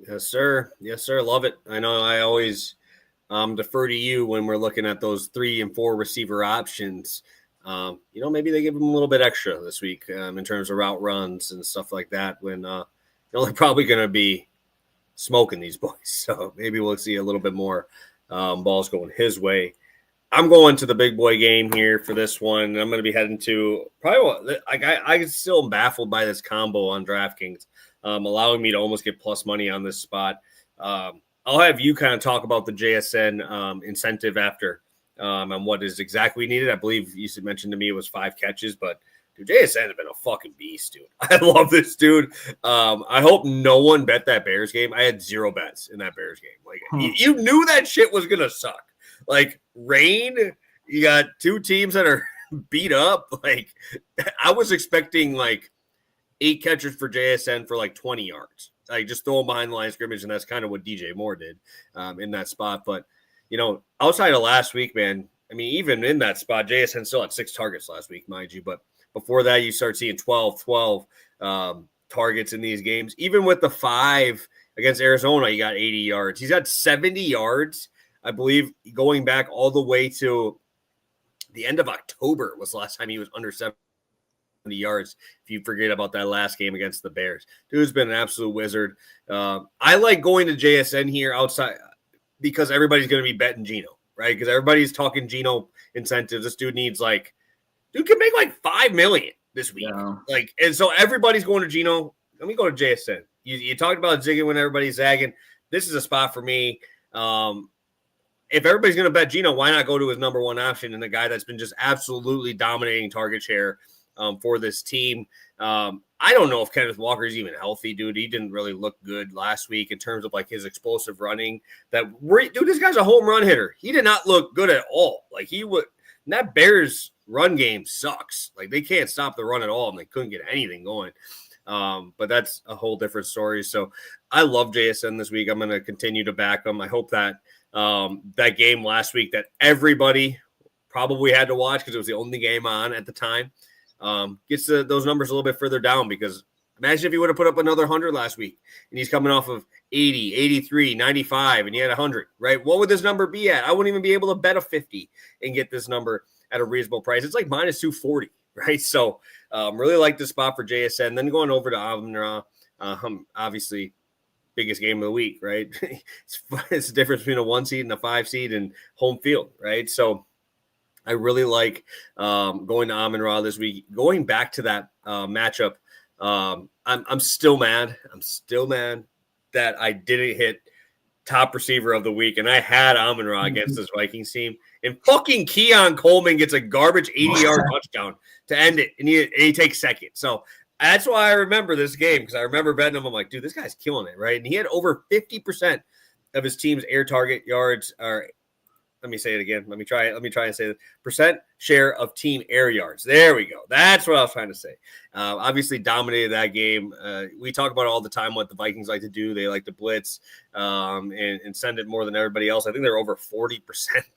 Yes, sir. Yes, sir. Love it. I know I always defer to you when we're looking at those 3 and 4 receiver options. Maybe they give them a little bit extra this week in terms of route runs and stuff like that when they're probably going to be smoking these boys. So maybe we'll see a little bit more balls going his way. I'm going to the big boy game here for this one. I'm going to be heading to probably I still am baffled by this combo on DraftKings, allowing me to almost get plus money on this spot. I'll have you kind of talk about the JSN incentive after and what is exactly needed. I believe you mentioned to me it was 5 catches, but dude, JSN has been a fucking beast, dude. I love this dude. I hope no one bet that Bears game. I had 0 bets in that Bears game. Like, you knew that shit was going to suck. Like, rain, you got 2 teams that are beat up. Like, I was expecting like 8 catches for JSN for like 20 yards. Like, just throw him behind the line of scrimmage, and that's kind of what DJ Moore did in that spot. But, outside of last week, man, I mean, even in that spot, JSN still had 6 targets last week, mind you. But before that, you start seeing 12 targets in these games. Even with the 5 against Arizona, he got 80 yards. He's got 70 yards, I believe, going back all the way to the end of October was the last time he was under 70 yards, if you forget about that last game against the Bears. Dude's been an absolute wizard. I like going to JSN here outside because everybody's going to be betting Geno, right? Because everybody's talking Geno incentives. This dude needs dude can make like $5 million this week. Yeah. And so everybody's going to Geno. Let me go to JSN. You talked about zigging when everybody's zagging. This is a spot for me. If everybody's going to bet Geno, why not go to his number one option and the guy that's been just absolutely dominating target share for this team? I don't know if Kenneth Walker is even healthy, dude. He didn't really look good last week in terms of his explosive running. Dude, this guy's a home run hitter. He did not look good at all. That Bears run game sucks. They can't stop the run at all, and they couldn't get anything going. But that's a whole different story. So I love JSN this week. I'm going to continue to back him. I hope that that game last week that everybody probably had to watch because it was the only game on at the time gets those numbers a little bit further down, because imagine if he would have put up another 100 last week and he's coming off of 80, 83, 95, and he had 100, right? What would this number be at? I wouldn't even be able to bet a 50 and get this number at a reasonable price. It's minus 240, right? So really like this spot for JSN. Then going over to Amon-Ra, obviously biggest game of the week, right? It's the difference between a 1 seed and a 5 seed and home field, right? So I really like going to Amon-Ra this week. Going back to that matchup, I'm still mad. I'm still mad that I didn't hit top receiver of the week, and I had Amon-Ra against this Vikings team. And fucking Keon Coleman gets a garbage 80-yard touchdown to end it, and he takes second. So that's why I remember this game, because I remember betting him. I'm like, dude, this guy's killing it, right? And he had over 50% of his team's air target yards are. Let me say it again. Let me try and say the percent share of team air yards. There we go. That's what I was trying to say. Obviously dominated that game. We talk about all the time what the Vikings like to do. They like to blitz and send it more than everybody else. I think they're over 40%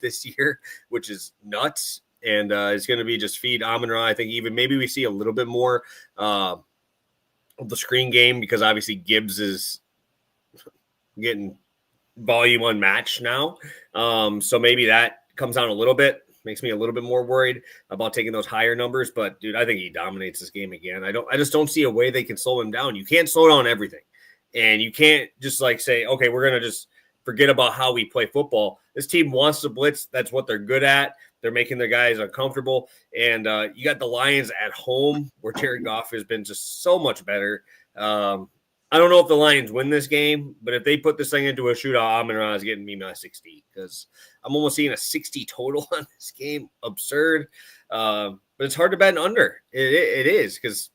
this year, which is nuts. And it's going to be just feed Amon-Ra. I think even maybe we see a little bit more of the screen game, because obviously Gibbs is getting volume unmatched now. So maybe that comes down a little bit, makes me a little bit more worried about taking those higher numbers. But dude, I think he dominates this game again. I just don't see a way they can slow him down. You can't slow down everything. And you can't just say, okay, we're going to just forget about how we play football. This team wants to blitz. That's what they're good at. They're making their guys uncomfortable. And you got the Lions at home, where Jared Goff has been just so much better. I don't know if the Lions win this game, but if they put this thing into a shootout, Amon-Ra is getting me my 60, because I'm almost seeing a 60 total on this game. Absurd. But it's hard to bet an under. It is, because,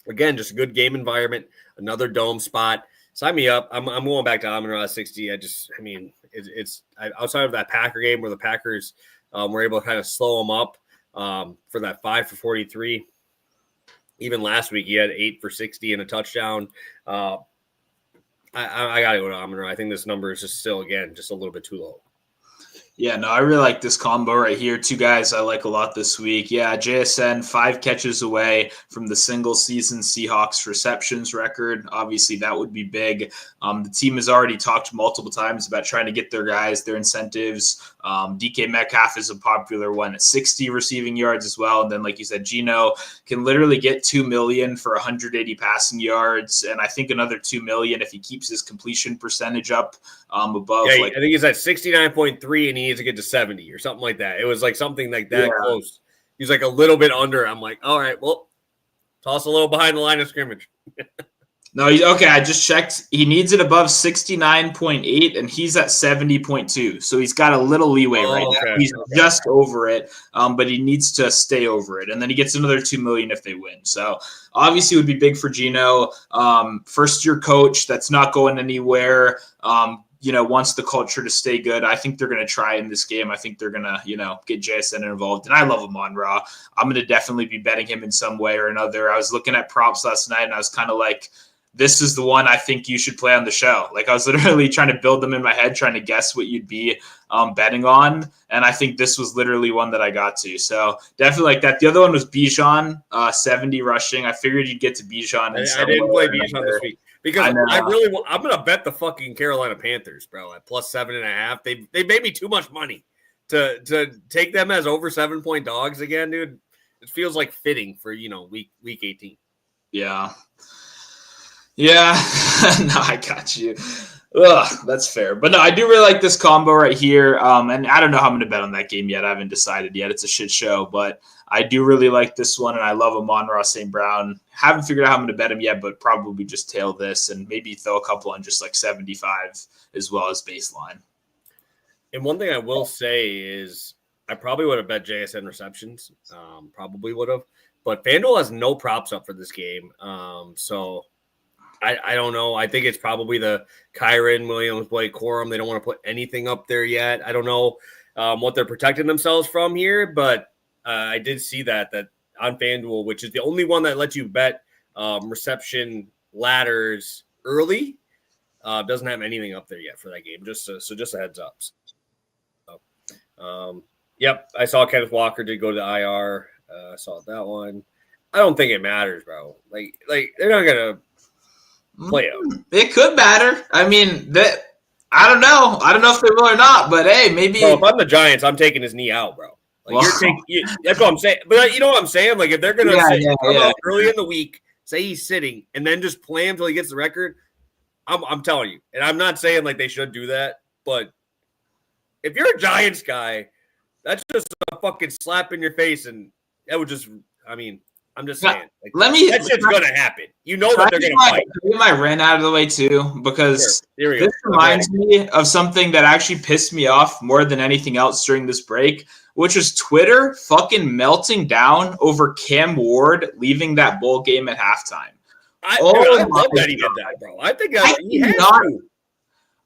again, just a good game environment, another dome spot. Sign me up. I'm going back to Amon-Ra 60. It's outside of that Packer game where the Packers were able to kind of slow them up for that 5 for 43. Even last week, he had 8 for 60 and a touchdown. I got to go to Amon-Ra. I think this number is just still, again, just a little bit too low. Yeah, no, I really like this combo right here. Two guys I like a lot this week. Yeah, JSN, 5 catches away from the single-season Seahawks receptions record. Obviously, that would be big. The team has already talked multiple times about trying to get their guys their incentives. DK Metcalf is a popular one at 60 receiving yards as well. And then, like you said, Geno can literally get $2 million for 180 passing yards, and I think another $2 million if he keeps his completion percentage up above. Yeah, I think he's at 69.3, and he needs to get to 70 or something like that. It was something like that close. He's a little bit under. I'm like, all right, well, toss a little behind the line of scrimmage. No, okay. I just checked. He needs it above 69.8, and he's at 70.2. So he's got a little leeway right now. He's just over it, but he needs to stay over it. And then he gets another $2 million if they win. So obviously it would be big for Geno. First-year coach that's not going anywhere. Wants the culture to stay good. I think they're going to try in this game. I think they're going to, get JSN involved. And I love Amon-Ra. I'm going to definitely be betting him in some way or another. I was looking at props last night, and I was kind of like, this is the one I think you should play on the show. I was literally trying to build them in my head, trying to guess what you'd be betting on. And I think this was literally one that I got to. So definitely like that. The other one was Bijan, 70 rushing. I figured you'd get to Bijan. I didn't play Bijan this week because I'm going to bet the fucking Carolina Panthers, bro, at plus 7.5. They made me too much money to take them as over 7-point dogs again, dude. It feels like fitting for, week 18. Yeah. Yeah, no, I got you. Ugh, that's fair. But no, I do really like this combo right here. And I don't know how I'm going to bet on that game yet. I haven't decided yet. It's a shit show, but I do really like this one, and I love Amon-Ra St. Brown. Haven't figured out how I'm going to bet him yet, but probably just tail this and maybe throw a couple on just like 75 as well as baseline. And one thing I will say is I probably would have bet JSN receptions. Probably would have. But FanDuel has no props up for this game. So I don't know. I think it's probably the Kyren Williams, Blake Corum. They don't want to put anything up there yet. I don't know what they're protecting themselves from here, but I did see that on FanDuel, which is the only one that lets you bet reception ladders early, doesn't have anything up there yet for that game. Just a heads up. So, yep, I saw Kenneth Walker did go to the IR. I saw that one. I don't think it matters, bro. Like they're not gonna play him. It could matter. I mean, I don't know. I don't know if they will or not. But hey, maybe. Bro, if I'm the Giants, I'm taking his knee out, bro. Like that's what I'm saying. But you know what I'm saying? Like if they're gonna come out early in the week, say he's sitting, and then just play him until he gets the record, I'm telling you. And I'm not saying like they should do that, but if you're a Giants guy, that's just a fucking slap in your face, and that would just. I mean, I'm just saying. Like, that shit's gonna happen. You know that they're gonna fight. Get my rant out of the way too, because this reminds me of something that actually pissed me off more than anything else during this break, which is Twitter fucking melting down over Cam Ward leaving that bowl game at halftime. I love that he did that, bro. I think he has to.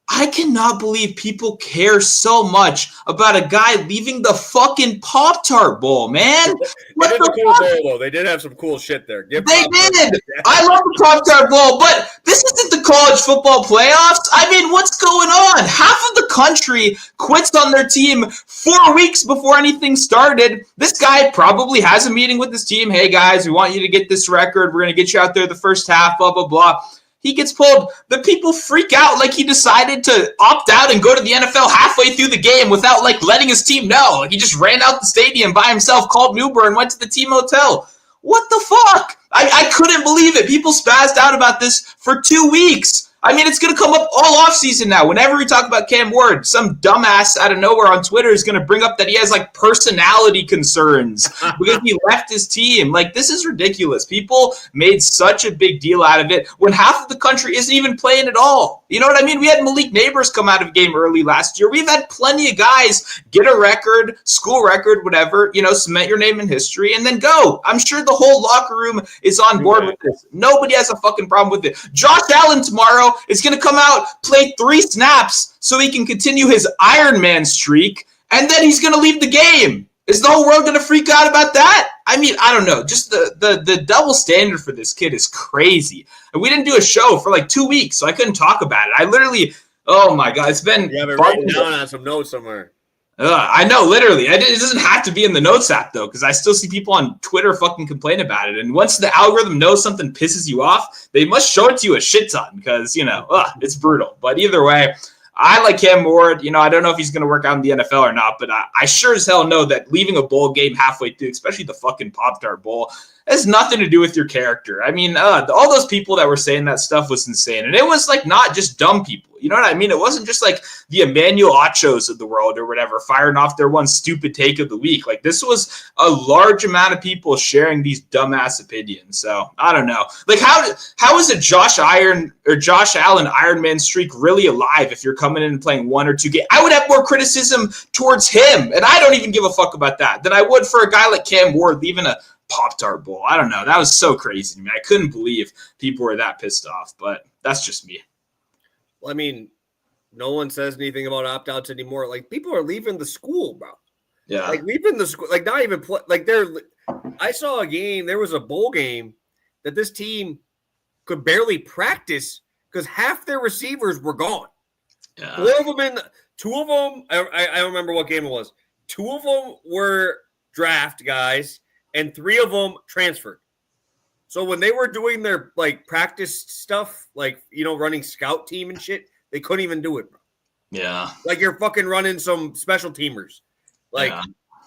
I cannot believe people care so much about a guy leaving the fucking Pop-Tart Bowl, man. What the fuck? Bowl, though. They did have some cool shit there. They did. I love the Pop-Tart Bowl, but this isn't the college football playoffs. I mean, what's going on? Half of the country quits on their team 4 weeks before anything started. This guy probably has a meeting with his team. Hey, guys, we want you to get this record. We're going to get you out there the first half, blah, blah, blah. He gets pulled. The people freak out like he decided to opt out and go to the NFL halfway through the game without like letting his team know. Like he just ran out the stadium by himself, called an Uber, and went to the team hotel. What the fuck? I couldn't believe it. People spazzed out about this for 2 weeks. I mean, it's going to come up all offseason now. Whenever we talk about Cam Ward, some dumbass out of nowhere on Twitter is going to bring up that he has, like, personality concerns because he left his team. Like, this is ridiculous. People made such a big deal out of it when half of the country isn't even playing at all. You know what I mean? We had Malik Neighbors come out of a game early last year. We've had plenty of guys get a record, school record, whatever, cement your name in history, and then go. I'm sure the whole locker room is on board with this. Nobody has a fucking problem with it. Josh Allen tomorrow is going to come out, play 3 snaps so he can continue his Iron Man streak, and then he's going to leave the game. Is the whole world going to freak out about that? I mean, I don't know. Just the double standard for this kid is crazy. And we didn't do a show for like 2 weeks, so I couldn't talk about it. I literally, oh my God, it's been... You have it written down on some notes somewhere. I know, literally. It doesn't have to be in the notes app, though, because I still see people on Twitter fucking complain about it. And once the algorithm knows something pisses you off, they must show it to you a shit ton because, it's brutal. But either way, I like Cam Ward. I don't know if he's going to work out in the NFL or not, but I sure as hell know that leaving a bowl game halfway through, especially the fucking Pop-Tart Bowl, has nothing to do with your character. I mean, all those people that were saying that stuff was insane. And it was like not just dumb people. You know what I mean? It wasn't just like the Emmanuel Ochos of the world or whatever firing off their one stupid take of the week. Like this was a large amount of people sharing these dumbass opinions. So I don't know. Like how is a Josh Allen Iron Man streak really alive if you're coming in and playing 1 or 2 games? I would have more criticism towards him, and I don't even give a fuck about that, than I would for a guy like Cam Ward leaving a Pop-Tart Bowl. I don't know. That was so crazy to me. I couldn't believe people were that pissed off, but that's just me. Well, I mean, no one says anything about opt-outs anymore. Like, people are leaving the school, bro. Yeah. Like, leaving the school. Like, not even play. Like, I saw a game. There was a bowl game that this team could barely practice because half their receivers were gone. Yeah. 2 of them, I don't remember what game it was. 2 of them were draft guys, and 3 of them transferred. So when they were doing their like practice stuff, like running scout team and shit, they couldn't even do it, bro. Yeah. Like you're fucking running some special teamers. Like,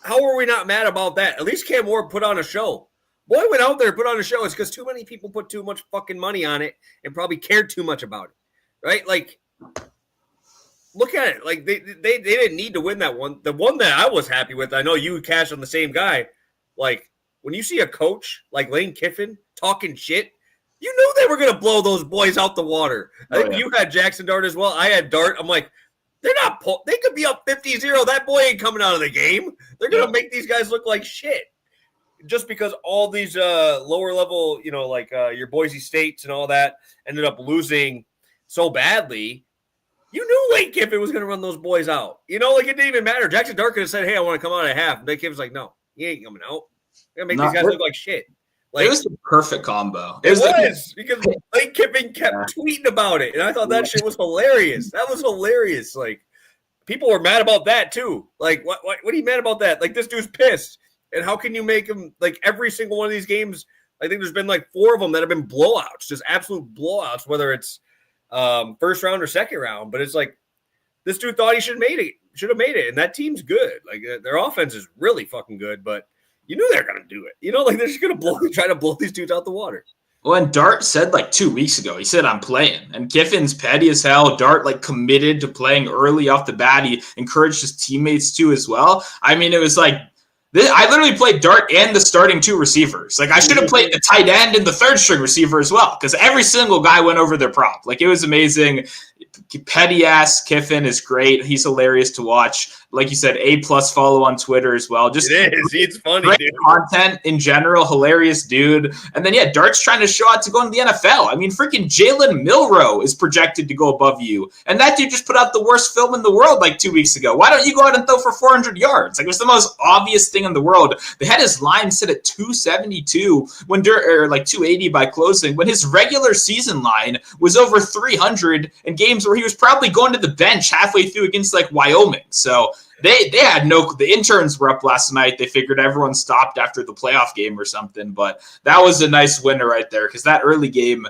How are we not mad about that? At least Cam Ward put on a show. Boy went out there and put on a show. It's because too many people put too much fucking money on it and probably cared too much about it. Right? Like, look at it. Like they didn't need to win that one. The one that I was happy with, I know you cashed on the same guy. Like when you see a coach like Lane Kiffin talking shit, you knew they were going to blow those boys out the water. I think you had Jackson Dart as well. I had Dart. I'm like, they're not. They could be up 50-0. That boy ain't coming out of the game. They're going to make these guys look like shit. Just because all these lower level, like your Boise States and all that ended up losing so badly, you knew Lane Kiffin was going to run those boys out. Like it didn't even matter. Jackson Dart could have said, hey, I want to come out at half. Lane Kiffin's like, no, he ain't coming out. We're going to make these guys look like shit. Like, it was the perfect combo. It was because Lane Kiffin kept tweeting about it. And I thought that shit was hilarious. That was hilarious. Like, people were mad about that too. Like, what are you mad about that? Like, this dude's pissed. And how can you make him, like, every single one of these games, I think there's been like 4 of them that have been blowouts, just absolute blowouts, whether it's first round or second round. But it's like, this dude thought he should have made it. And that team's good. Like, their offense is really fucking good, but you knew they're going to do it. Like, they're just going to try to blow these dudes out the water. Well, and Dart said like 2 weeks ago, he said, I'm playing. And Kiffin's petty as hell. Dart like committed to playing early off the bat. He encouraged his teammates to as well. I mean, it was like, I literally played Dart and the starting 2 receivers. Like, I should have played the tight end and the 3rd string receiver as well, because every single guy went over their prop. Like, it was amazing. Petty ass Kiffin is great. He's hilarious to watch. Like you said, A+ follow on Twitter as well. Just it is. It's funny, great dude. Content in general, hilarious dude. And then Dart's trying to show out to go into the NFL. I mean, freaking Jalen Milroe is projected to go above you, and that dude just put out the worst film in the world like 2 weeks ago. Why don't you go out and throw for 400 yards? Like, it was the most obvious thing in the world. They had his line set at 272 or like 280 by closing, when his regular season line was over 300 in games where he was probably going to the bench halfway through against like Wyoming. So they had the interns were up last night. They figured everyone stopped after the playoff game or something, but that was a nice winner right there, because that early game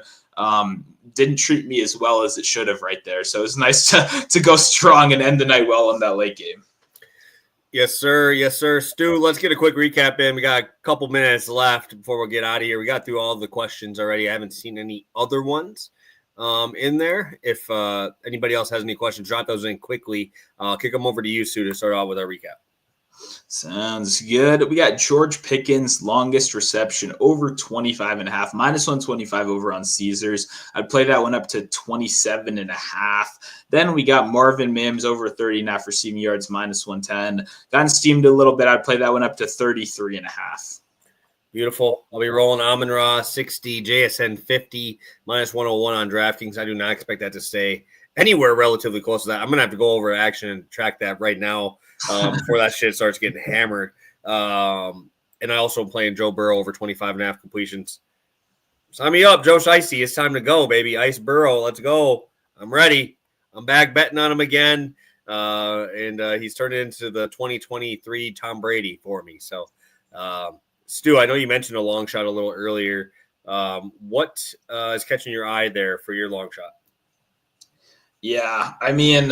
didn't treat me as well as it should have right there. So it was nice to go strong and end the night well in that late game. Yes, sir. Yes, sir. Stu, let's get a quick recap in. We got a couple minutes left before we get out of here. We got through all the questions already. I haven't seen any other ones in there. If anybody else has any questions, drop those in quickly. I'll kick them over to you, Stu, to start off with our recap. Sounds good. We got George Pickens, longest reception, over 25.5, minus 125 over on Caesars. I'd play that one up to 27.5. Then we got Marvin Mims, over 30.5 receiving yards, minus 110. Gotten steamed a little bit. I'd play that one up to 33.5. Beautiful. I'll be rolling Amon-Ra 60, JSN 50, minus 101 on DraftKings. I do not expect that to stay anywhere relatively close to that. I'm going to have to go over action and track that right now before that shit starts getting hammered. And I also am playing Joe Burrow over 25.5 completions. Sign me up, Joe Shiesty. It's time to go, baby. Ice Burrow. Let's go. I'm ready. I'm back betting on him again. And he's turned into the 2023 Tom Brady for me. So, Stu, I know you mentioned a long shot a little earlier. What is catching your eye there for your long shot? Yeah, I mean,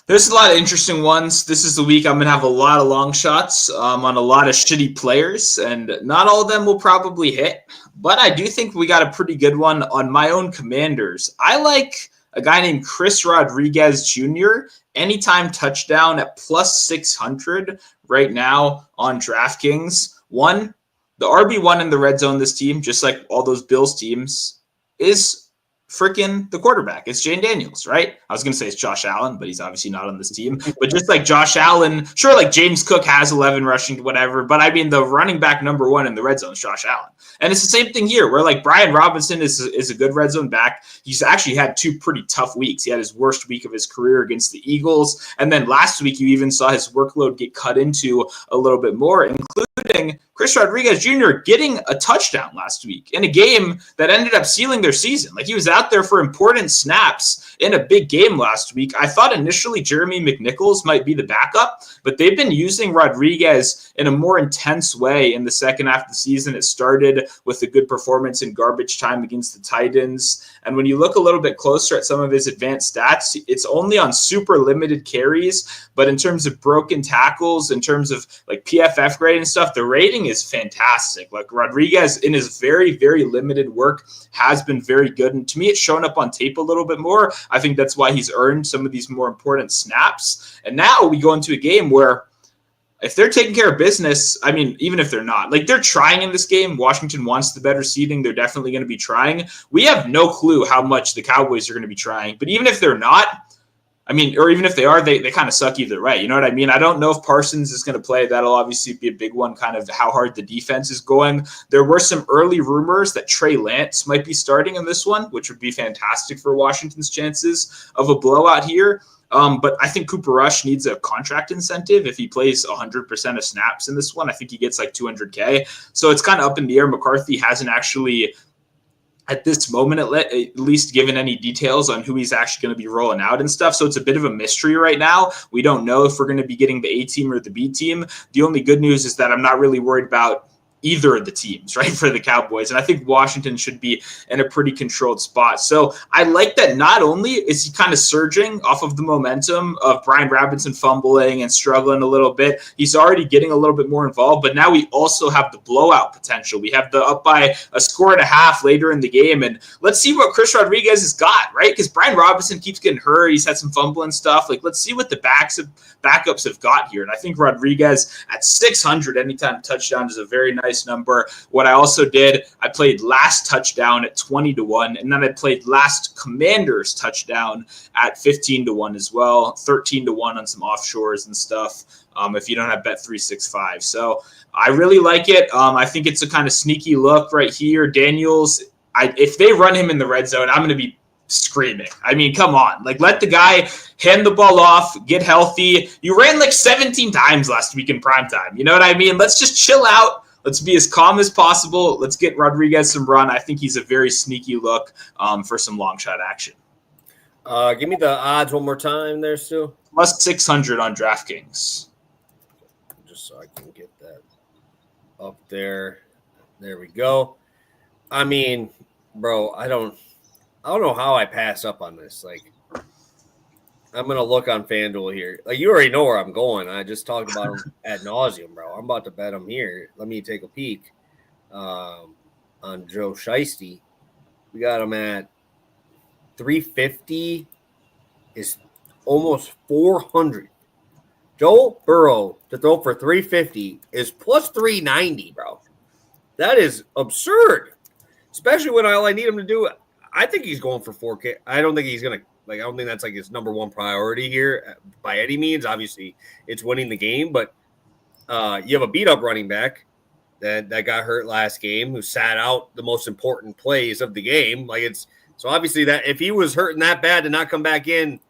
there's a lot of interesting ones. This is the week I'm going to have a lot of long shots on a lot of shitty players, and not all of them will probably hit. But I do think we got a pretty good one on my own Commanders. I like a guy named Chris Rodriguez Jr., anytime touchdown at plus 600 right now on DraftKings. One, the RB1 in the red zone, this team, just like all those Bills teams, is freaking the quarterback. It's Jane Daniels, right? I was going to say it's Josh Allen, but he's obviously not on this team. But just like Josh Allen, sure, like James Cook has 11 rushing, whatever. But I mean, the running back number 1 in the red zone is Josh Allen. And it's the same thing here, where like Brian Robinson is a good red zone back. He's actually had 2 pretty tough weeks. He had his worst week of his career against the Eagles. And then last week, you even saw his workload get cut into a little bit more, including Chris Rodriguez Jr. getting a touchdown last week in a game that ended up sealing their season. Like, he was out there for important snaps in a big game last week. I thought initially Jeremy McNichols might be the backup, but they've been using Rodriguez in a more intense way in the second half of the season. It started with a good performance in garbage time against the Titans. And when you look a little bit closer at some of his advanced stats, it's only on super limited carries, but in terms of broken tackles, in terms of like PFF grade and stuff, the rating is fantastic. Like, Rodriguez in his very, very limited work has been very good. And to me, me, it's showing up on tape a little bit more. I think that's why he's earned some of these more important snaps. And now we go into a game where if they're taking care of business, I mean, even if they're not, like they're trying in this game, Washington wants the better seeding. They're definitely going to be trying. We have no clue how much the Cowboys are going to be trying. But even if they're not, I mean, or even if they are, they kind of suck either way. You know what I mean? I don't know if Parsons is going to play. That'll obviously be a big one, kind of how hard the defense is going. There were some early rumors that Trey Lance might be starting in this one, which would be fantastic for Washington's chances of a blowout here. But I think Cooper Rush needs a contract incentive if he plays 100% of snaps in this one. I think he gets like $200K. So it's kind of up in the air. McCarthy hasn't actually, at this moment, at least given any details on who he's actually going to be rolling out and stuff. So it's a bit of a mystery right now. We don't know if we're going to be getting the A team or the B team. The only good news is that I'm not really worried about either of the teams, right, for the Cowboys. And I think Washington should be in a pretty controlled spot. So I like that not only is he kind of surging off of the momentum of Brian Robinson fumbling and struggling a little bit, he's already getting a little bit more involved, but now we also have the blowout potential. We have the up by a score and a half later in the game. And let's see what Chris Rodriguez has got, right? Because Brian Robinson keeps getting hurt. He's had some fumbling stuff. Like, let's see what the backups have got here. And I think Rodriguez at 600 anytime touchdown is a very nice number. What I also did, I played last touchdown at 20-1, and then I played last Commanders touchdown at 15-1 as well, 13-1 on some offshores and stuff. If you don't have Bet365, so I really like it. I think it's a kind of sneaky look right here. Daniels, if they run him in the red zone, I'm going to be screaming. I mean, come on. Like, let the guy hand the ball off, get healthy. You ran like 17 times last week in primetime. You know what I mean? Let's just chill out. Let's be as calm as possible. Let's get Rodriguez some run. I think he's a very sneaky look for some long shot action. Give me the odds one more time there, Stu. Plus 600 on DraftKings. Just so I can get that up there. There we go. I mean, bro, I don't know how I pass up on this. Like, I'm going to look on FanDuel here. Like, you already know where I'm going. I just talked about him ad nauseum, bro. I'm about to bet him here. Let me take a peek on Joe Shiesty. We got him at 350 is almost 400. Joe Burrow to throw for 350 is plus 390, bro. That is absurd, especially when all I need him to do. I think he's going for 4K. I don't think he's going to. Like, I don't think that's like his number one priority here by any means. Obviously, it's winning the game, but you have a beat up running back that got hurt last game who sat out the most important plays of the game. Like, it's so obviously that if he was hurting that bad to not come back in,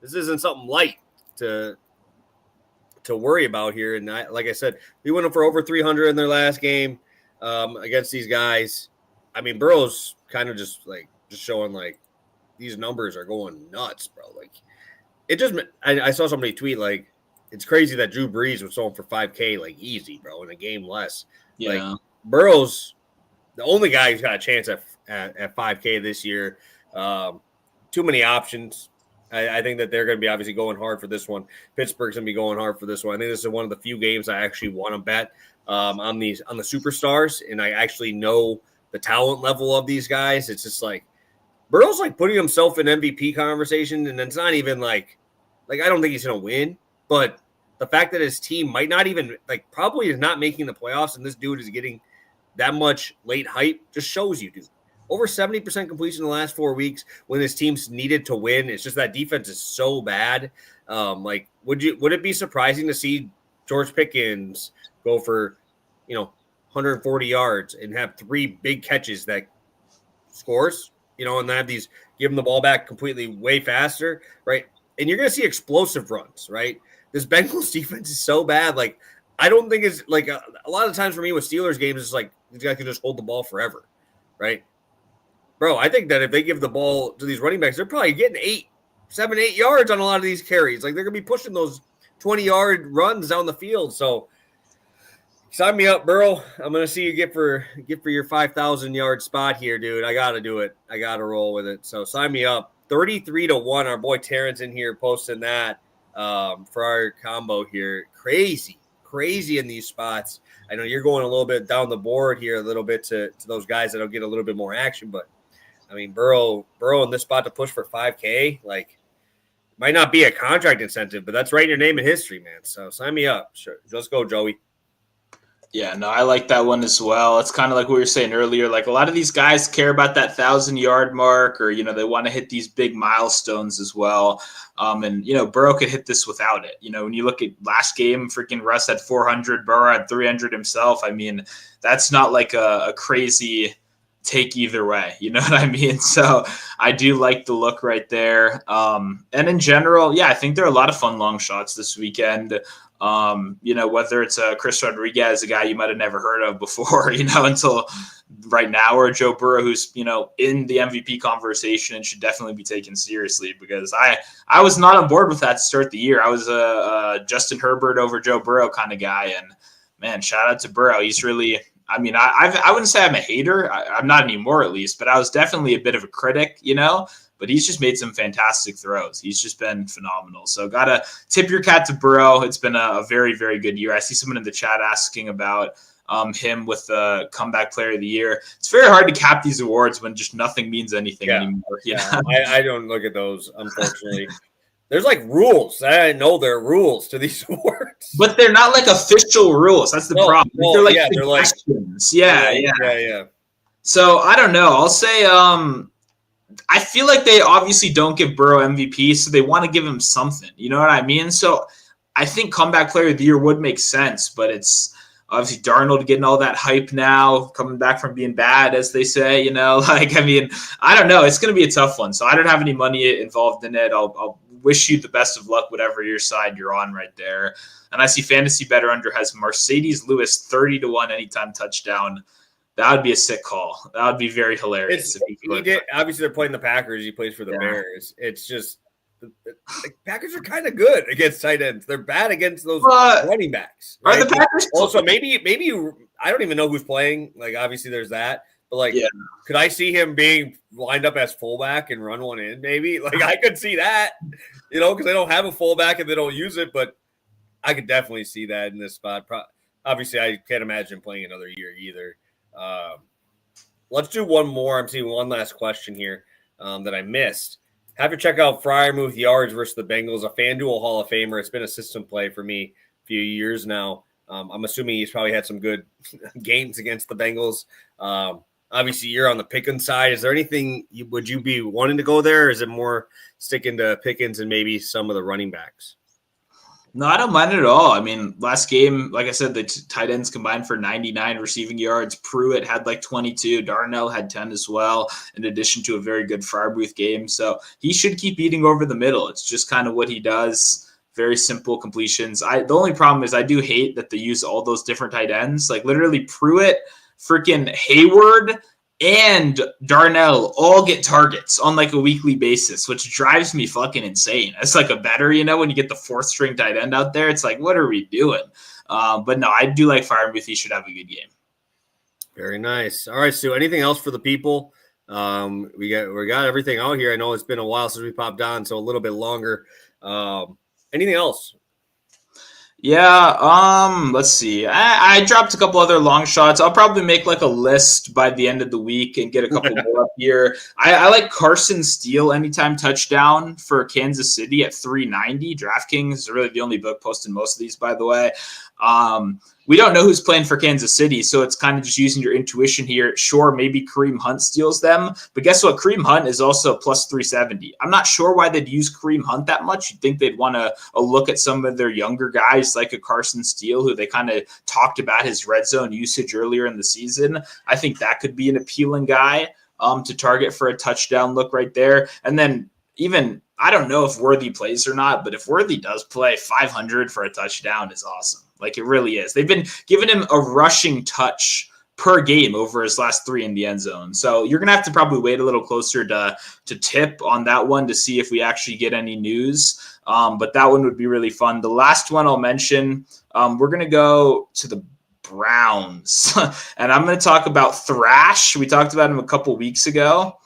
this isn't something light to worry about here. And like I said, we went up for over 300 in their last game against these guys. I mean, Burrow's kind of just showing like, these numbers are going nuts, bro. Like, it just, I saw somebody tweet, like, it's crazy that Drew Brees was sold for 5K, like, easy, bro, in a game less. Yeah. Like, Burrow's the only guy who's got a chance at 5K this year. Too many options. I think that they're going to be obviously going hard for this one. Pittsburgh's going to be going hard for this one. I think this is one of the few games I actually want to bet on the superstars, and I actually know the talent level of these guys. It's just like, Burrow's like putting himself in MVP conversation, and it's not even like I don't think he's going to win, but the fact that his team might not even probably is not making the playoffs, and this dude is getting that much late hype just shows you, dude. Over 70% completion in the last 4 weeks when his team's needed to win. It's just that defense is so bad. Would it be surprising to see George Pickens go for 140 yards and have 3 big catches that scores? And then have these give them the ball back completely way faster, right? And you're going to see explosive runs, right? This Bengals defense is so bad. Like, I don't think it's like a lot of times for me with Steelers games, it's like these guys can just hold the ball forever, right? Bro, I think that if they give the ball to these running backs, they're probably getting 7, 8 yards on a lot of these carries. Like, they're going to be pushing those 20-yard runs down the field. So, sign me up, Burrow. I'm gonna see you get for your 5,000-yard spot here, dude. I gotta do it. I gotta roll with it. So sign me up. 33-1. Our boy Terrence in here posting that for our combo here. Crazy in these spots. I know you're going a little bit down the board here, a little bit to those guys that'll get a little bit more action, but I mean, Burrow in this spot to push for 5K, like, might not be a contract incentive, but that's writing your name in history, man. So sign me up. Sure. Let's go, Joey. Yeah, no, I like that one as well. It's kind of like we were saying earlier. Like a lot of these guys care about that 1,000-yard mark, or they want to hit these big milestones as well. And Burrow could hit this without it. When you look at last game, freaking Russ had 400, Burrow had 300 himself. I mean, that's not like a crazy take either way. You know what I mean? So I do like the look right there. And in general, yeah, I think there are a lot of fun long shots this weekend. Whether it's a Chris Rodriguez, a guy you might have never heard of before, until right now, or Joe Burrow, who's, in the MVP conversation and should definitely be taken seriously, because I was not on board with that to start the year. I was a Justin Herbert over Joe Burrow kind of guy. And man, shout out to Burrow. He's really, I mean, I wouldn't say I'm a hater. I'm not anymore, at least, but I was definitely a bit of a critic, but he's just made some fantastic throws. He's just been phenomenal. So got to tip your cap to Burrow. It's been a very, very good year. I see someone in the chat asking about him with the comeback player of the year. It's very hard to cap these awards when just nothing means anything anymore. I don't look at those, unfortunately. There's like rules. I know there are rules to these awards, but they're not like official rules. That's the problem. They're like suggestions. Yeah. So I don't know. I'll say I feel like they obviously don't give Burrow MVP, so they want to give him something. You know what I mean? So I think comeback player of the year would make sense, but it's obviously Darnold getting all that hype now, coming back from being bad, as they say. I don't know. It's going to be a tough one. So I don't have any money involved in it. I'll wish you the best of luck, whatever your side you're on right there. And I see Fantasy Better Under has Mercedes Lewis 30-1 anytime touchdown. That would be a sick call. That would be very hilarious. Obviously, they're playing the Packers. He plays for the Bears. It's just the Packers are kind of good against tight ends. They're bad against those running backs. Right? Are the Packers also maybe I don't even know who's playing. Like, obviously, there's that. But could I see him being lined up as fullback and run one in? Maybe I could see that. Because they don't have a fullback and they don't use it. But I could definitely see that in this spot. Obviously, I can't imagine playing another year either. Let's do one more. I'm seeing one last question here that I missed. Have to check out Freiermuth yards versus the Bengals, a FanDuel Hall of Famer. It's been a system play for me a few years now. I'm assuming he's probably had some good games against the Bengals. Obviously, you're on the Pickens side. Is there anything would you be wanting to go there? Or is it more sticking to Pickens and maybe some of the running backs? No, I don't mind it at all. I mean, last game, like I said, the tight ends combined for 99 receiving yards. Pruitt had 22. Darnell had 10 as well, in addition to a very good Freiermuth game. So he should keep eating over the middle. It's just kind of what he does. Very simple completions. The only problem is I do hate that they use all those different tight ends. Like literally Pruitt, freaking Hayward, and Darnell all get targets on a weekly basis, which drives me fucking insane. It's a better, when you get the fourth string tight end out there, it's what are we doing? But no, I do like Freiermuth. He should have a good game. Very nice. All right, Stu, anything else for the people? We got everything out here. I know it's been a while since we popped on, so a little bit longer. Anything else? Yeah, let's see. I dropped a couple other long shots. I'll probably make a list by the end of the week and get a couple more up here. I like Carson Steele anytime touchdown for Kansas City at 390. DraftKings is really the only book posting most of these, by the way. We don't know who's playing for Kansas City, so it's kind of just using your intuition here. Sure, maybe Kareem Hunt steals them, but guess what? Kareem Hunt is also plus 370. I'm not sure why they'd use Kareem Hunt that much. You'd think they'd want to look at some of their younger guys like a Carson Steele, who they kind of talked about his red zone usage earlier in the season. I think that could be an appealing guy to target for a touchdown look right there. And then even, I don't know if Worthy plays or not, but if Worthy does play, 500 for a touchdown is awesome. It really is. They've been giving him a rushing touch per game over his last 3 in the end zone. So you're going to have to probably wait a little closer to tip on that one to see if we actually get any news. But that one would be really fun. The last one I'll mention, we're going to go to the Browns. And I'm going to talk about Thrash. We talked about him a couple weeks ago.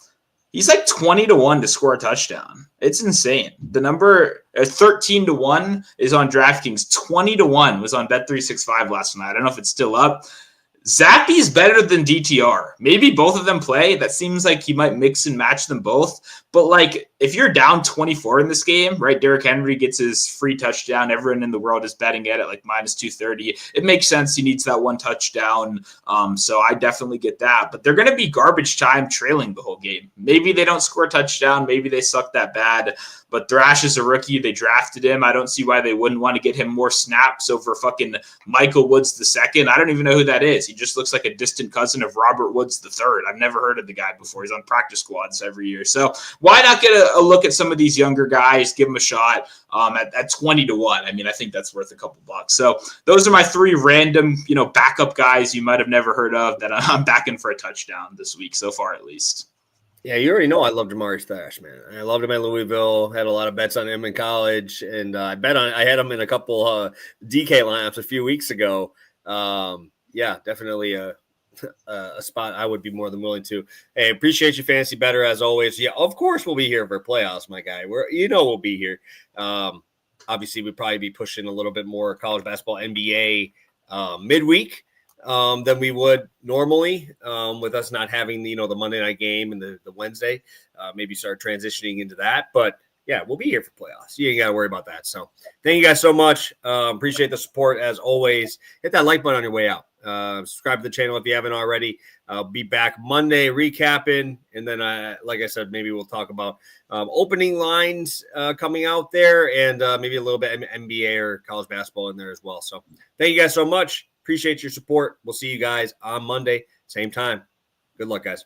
He's 20-1 to score a touchdown. It's insane. The number 13-1 is on DraftKings. 20-1 was on Bet365 last night. I don't know if it's still up. Zappy's better than DTR. Maybe both of them play. That seems like he might mix and match them both. But like, if you're down 24 in this game, right? Derrick Henry gets his free touchdown. Everyone in the world is betting at it like minus 230. It makes sense. He needs that one touchdown. So I definitely get that. But they're going to be garbage time trailing the whole game. Maybe they don't score a touchdown. Maybe they suck that bad. But Thrash is a rookie. They drafted him. I don't see why they wouldn't want to get him more snaps over fucking Michael Woods II. I don't even know who that is. He just looks like a distant cousin of Robert Woods III. I've never heard of the guy before. He's on practice squads every year. So why not get a look at some of these younger guys, give them a shot at 20-1? I mean, I think that's worth a couple bucks. So those are my three random, backup guys you might have never heard of that I'm backing for a touchdown this week so far, at least. Yeah, you already know I love Jamari Thrash, man. I loved him at Louisville. Had a lot of bets on him in college, and I had him in a couple DK lineups a few weeks ago. Yeah, definitely a spot I would be more than willing to. Hey, appreciate you, Fantasy Better, as always. Yeah, of course we'll be here for playoffs, my guy. We'll be here. Obviously, we'd probably be pushing a little bit more college basketball, NBA midweek than we would normally, with us not having the Monday night game and the Wednesday. Maybe start transitioning into that, but yeah, we'll be here for playoffs. You ain't got to worry about that. So thank you guys so much. Appreciate the support as always. Hit that like button on your way out. Subscribe to the channel if you haven't already. I'll be back Monday recapping, and then like I said, maybe we'll talk about opening lines coming out there, and maybe a little bit NBA or college basketball in there as well. So thank you guys so much. Appreciate your support. We'll see you guys on Monday, same time. Good luck, guys.